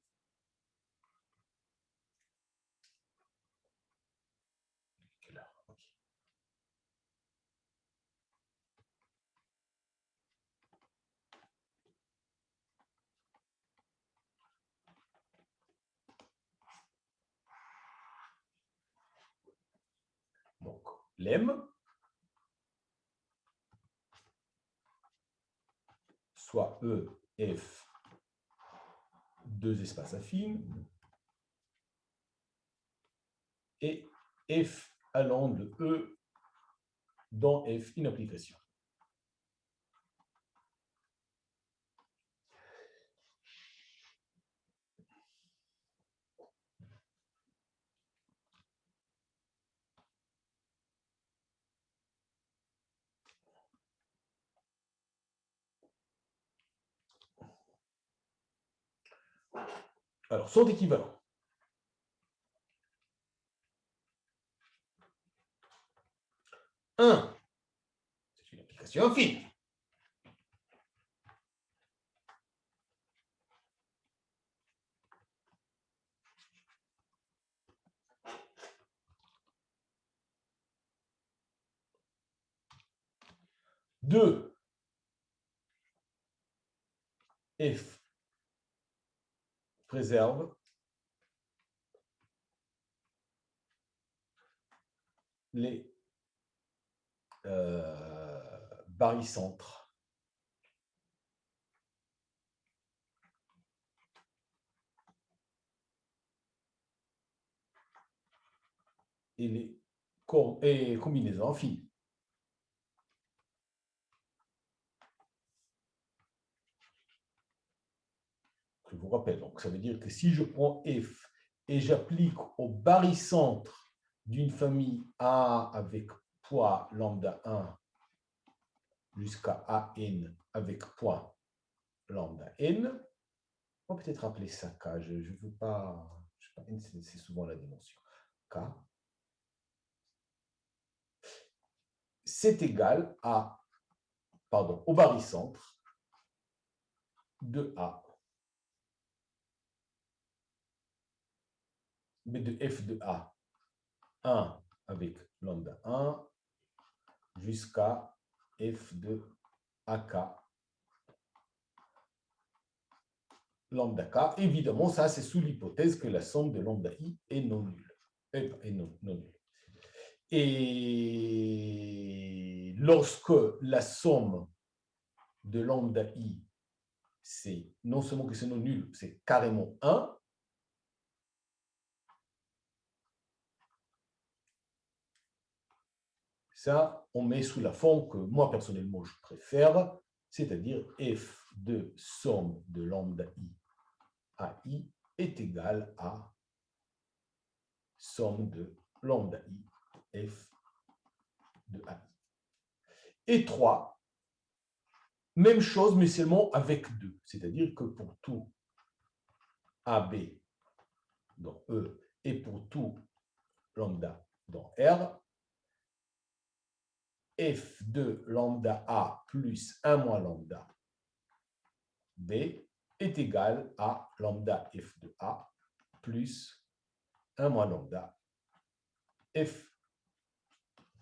Donc, lemme, soit E, F, deux espaces affines, et F allant de E dans F, une application. Alors, sont équivalents. Un, c'est une application affine. de f préserve les barycentres et les combinaisons affines. Je vous rappelle, donc ça veut dire que si je prends F et j'applique au barycentre d'une famille A avec poids lambda 1 jusqu'à AN avec poids lambda N, on va peut-être appeler ça K, je ne veux pas, c'est souvent la dimension K, c'est égal à, pardon, au barycentre de A, mais de F de A, 1 avec lambda 1 jusqu'à F de AK lambda K. Évidemment, ça, c'est sous l'hypothèse que la somme de lambda I est non nulle. Non nulle. Et lorsque la somme de lambda I, c'est non seulement que c'est non nul, c'est carrément 1, ça, on met sous la forme que moi, personnellement, je préfère, c'est-à-dire f de somme de lambda I à I est égal à somme de lambda I f de AI. Et 3, même chose, mais seulement avec 2. C'est-à-dire que pour tout AB dans E et pour tout lambda dans R, f de lambda A plus 1 moins lambda B est égal à lambda f de A plus 1 moins lambda f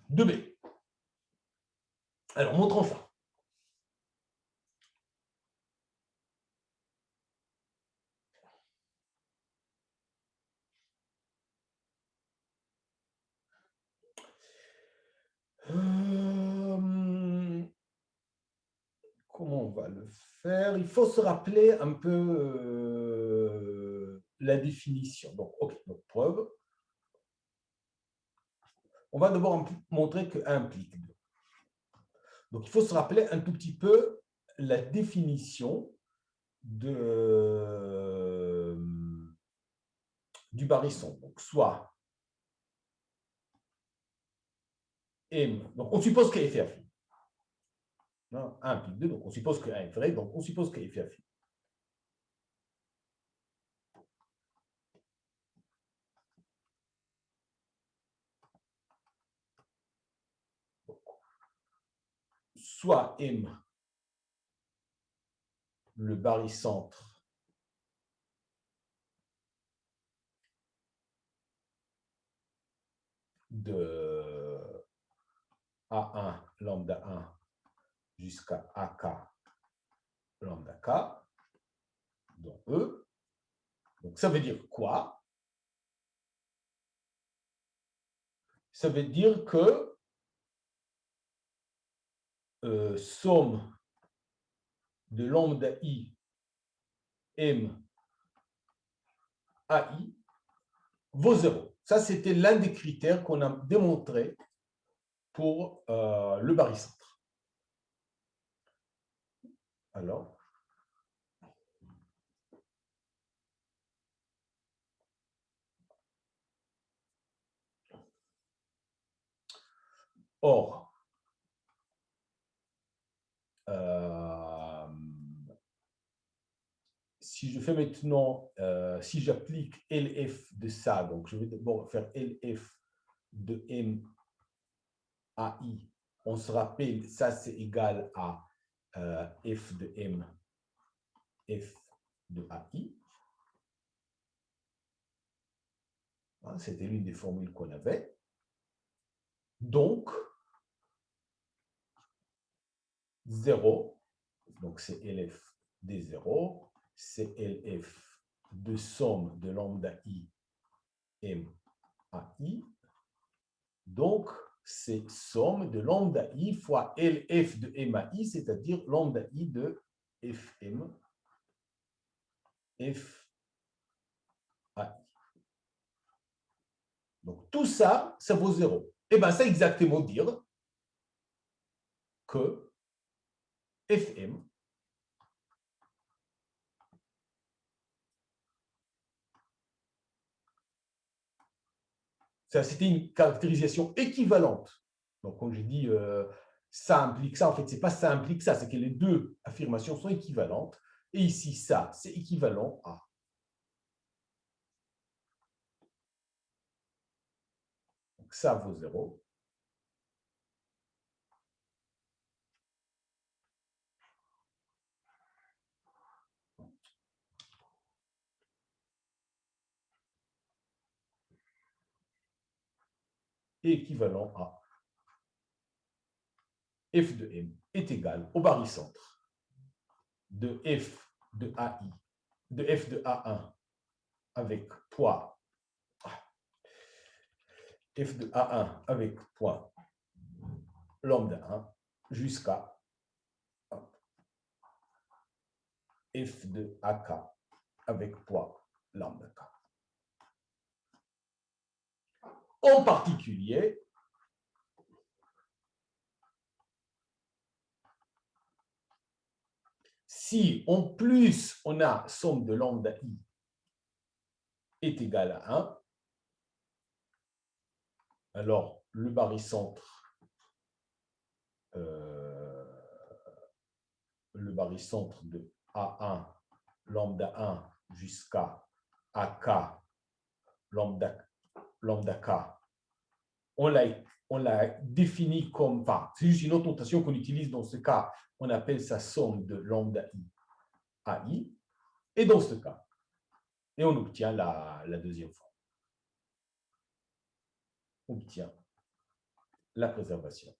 de B. Alors, montrons ça. Comment on va le faire? Il faut se rappeler un peu la définition. Donc, OK, donc preuve. On va d'abord montrer que 1 implique 2. Donc, il faut se rappeler un tout petit peu la définition du barycentre. Donc, soit M, donc on suppose que F est affine. 1 implique 2, donc on suppose que 1 est vrai, donc on suppose que F est affine. Soit M, le barycentre de A1 lambda 1 jusqu'à AK lambda K dans E. Donc ça veut dire quoi? Ça veut dire que somme de lambda I M AI vaut 0. Ça, c'était l'un des critères qu'on a démontré pour le barycentre. Alors, or, si je fais maintenant, si j'applique LF de ça, donc je vais d'abord faire LF de M AI, on se rappelle, ça c'est égal à F de M, F de AI. C'était l'une des formules qu'on avait. Donc, 0, donc c'est LF des 0, c'est LF de somme de lambda I M à I. Donc, c'est somme de lambda I fois LF de M à I, c'est-à-dire lambda I de FM F à I. Donc, tout ça, ça vaut 0. Et bien, ça exactement dire que FM c'était une caractérisation équivalente. Donc, quand j'ai dit ça implique ça, en fait, ce n'est pas ça implique ça, c'est que les deux affirmations sont équivalentes. Et ici, ça, c'est équivalent à. Donc, ça vaut 0. Équivalent à f de m est égal au barycentre de f de AI, de f de A1 avec poids f de A1 avec poids lambda 1 jusqu'à f de AK avec poids lambda K. En particulier, si en plus on a somme de lambda I est égal à 1, alors le barycentre de A1 lambda 1 jusqu'à AK lambda K, on l'a défini comme, enfin, c'est juste une autre notation qu'on utilise dans ce cas, on appelle ça somme de lambda I à I, et dans ce cas, et on obtient la deuxième forme. On obtient la préservation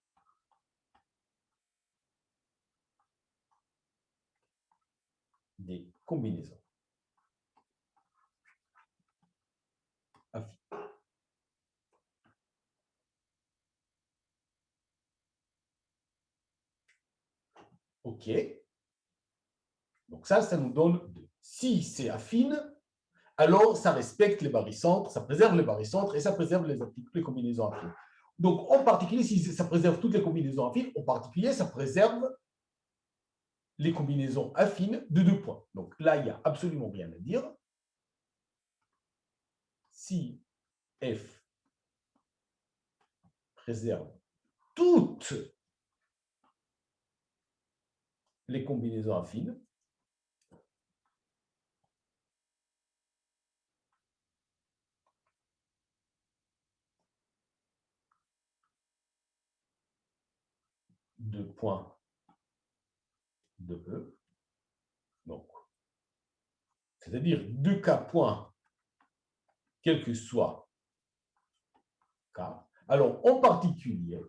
des combinaisons affines. OK. Donc ça nous donne 2. Si c'est affine, alors ça respecte les barycentres, ça préserve les barycentres et ça préserve les combinaisons affines. Donc, en particulier, si ça préserve toutes les combinaisons affines, en particulier, ça préserve les combinaisons affines de 2 points. Donc là, il n'y a absolument rien à dire. Si F préserve toutes les combinaisons affines, de points de E, donc, c'est-à-dire 2K points, quel que soit K. Alors, en particulier,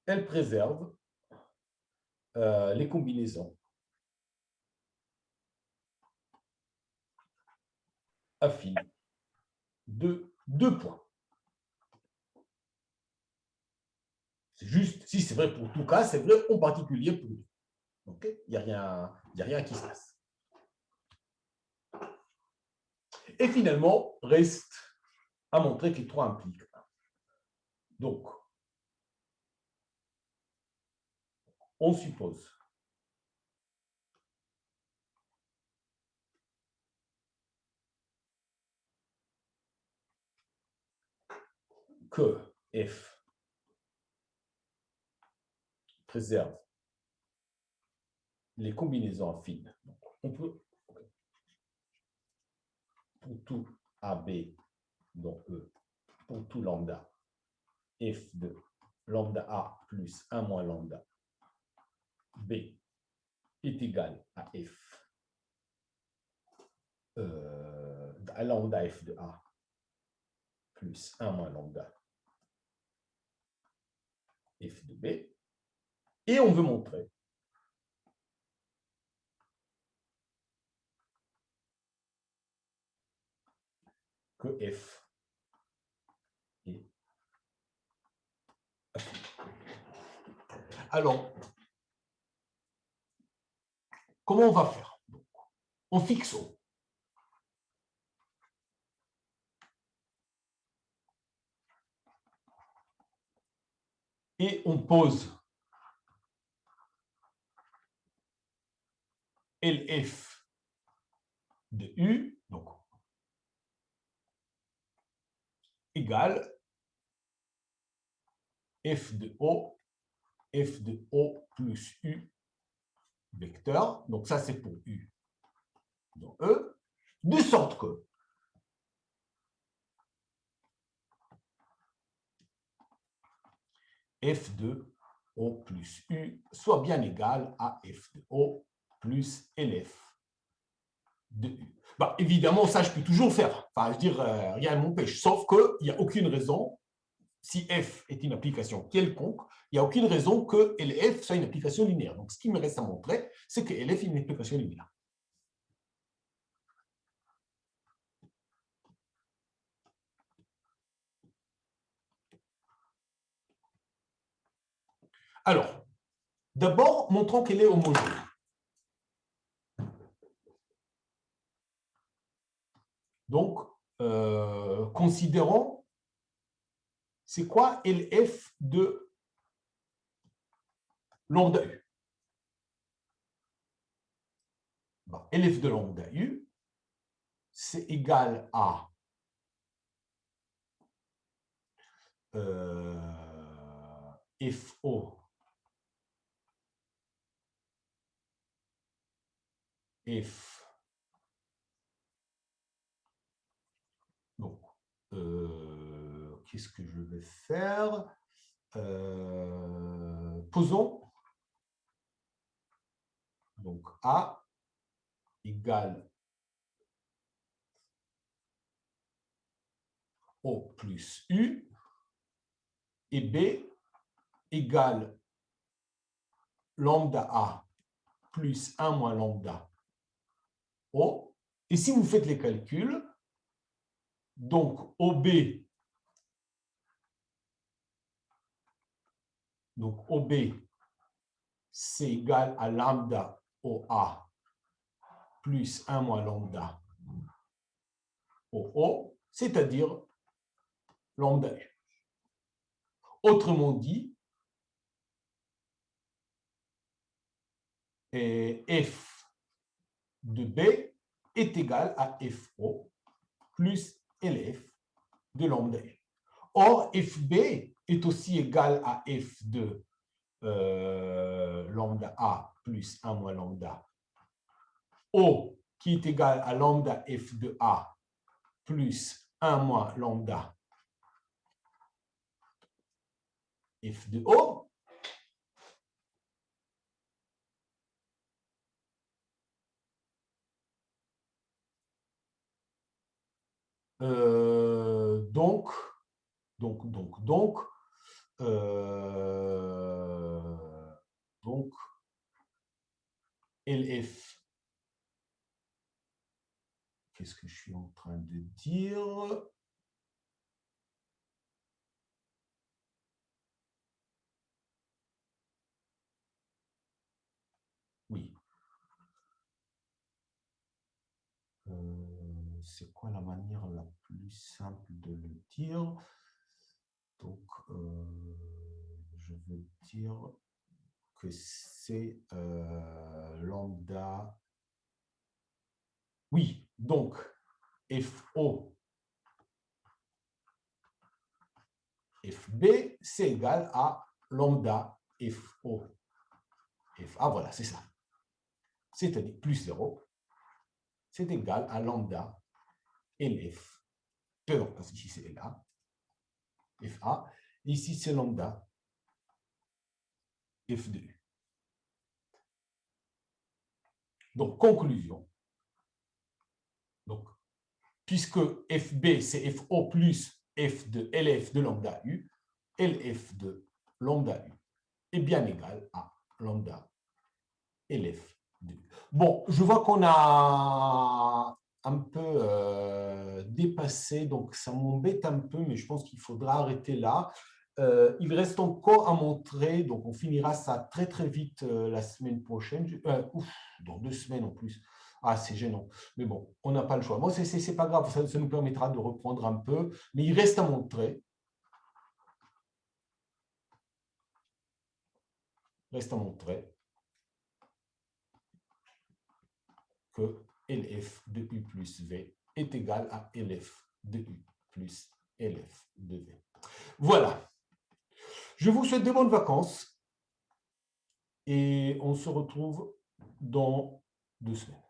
elle préserve les combinaisons affines de 2 points. C'est juste, si c'est vrai pour tout cas, c'est vrai en particulier pour lui. OK? Il n'y a rien qui se passe. Et finalement, reste à montrer que les 3 impliquent 1. Donc, on suppose que F préserve les combinaisons affines. Donc, on peut, pour tout AB dans E, pour tout lambda, F de lambda A plus 1 moins lambda B est égal à F, à lambda F de A plus 1 moins lambda F de B. Et on veut montrer que F est affine. Alors, comment on va faire? On fixe O. Et on pose LF de U, donc égale F de O plus U vecteur. Donc ça, c'est pour U dans E, de sorte que F de O plus U soit bien égal à F de O plus LF de U. Bah, évidemment, ça, je peux toujours faire. Enfin, je veux dire, rien ne m'empêche. Sauf qu'il n'y a aucune raison, si F est une application quelconque, il n'y a aucune raison que LF soit une application linéaire. Donc, ce qui me reste à montrer, c'est que LF est une application linéaire. Alors, d'abord, montrons qu'elle est homogène. Donc, considérons, c'est quoi LF de lambda U? Bon, LF de lambda U, c'est égal à FO F. Donc, qu'est-ce que je vais faire? Posons. Donc, A égale O plus U et B égale lambda A plus 1 moins lambda O. Et si vous faites les calculs, donc OB, c'est égal à lambda OA plus 1 moins lambda OO, c'est-à-dire lambda U. Autrement dit, F de B est égal à FO plus LF de lambda U. Or, FB est aussi égal à F de lambda A plus 1 moins lambda O, qui est égal à lambda F de A plus 1 moins lambda F de O. Donc, LF, qu'est-ce que je suis en train de dire? Oui. C'est quoi la manière la plus simple de le dire? Donc, je veux dire que c'est lambda. Oui, donc FO, FB, c'est égal à lambda FO, FA, voilà, c'est ça. C'est-à-dire plus 0, c'est égal à lambda LF, pardon, parce qu'ici c'est LA, FA, ici c'est lambda F de U. Donc, conclusion. Donc, puisque FB, c'est FO plus F de LF de lambda U, LF de lambda U est bien égal à lambda LF de U. Bon, je vois qu'on a un peu dépassé, donc ça m'embête un peu, mais je pense qu'il faudra arrêter là. Il reste encore à montrer, donc on finira ça très très vite la semaine prochaine, dans 2 semaines en plus. Ah, c'est gênant, mais bon, on n'a pas le choix. Bon, c'est pas grave, ça nous permettra de reprendre un peu, mais il reste à montrer. Reste à montrer que LF de U plus V est égal à LF de U plus LF de V. Voilà. Je vous souhaite de bonnes vacances et on se retrouve dans 2 semaines.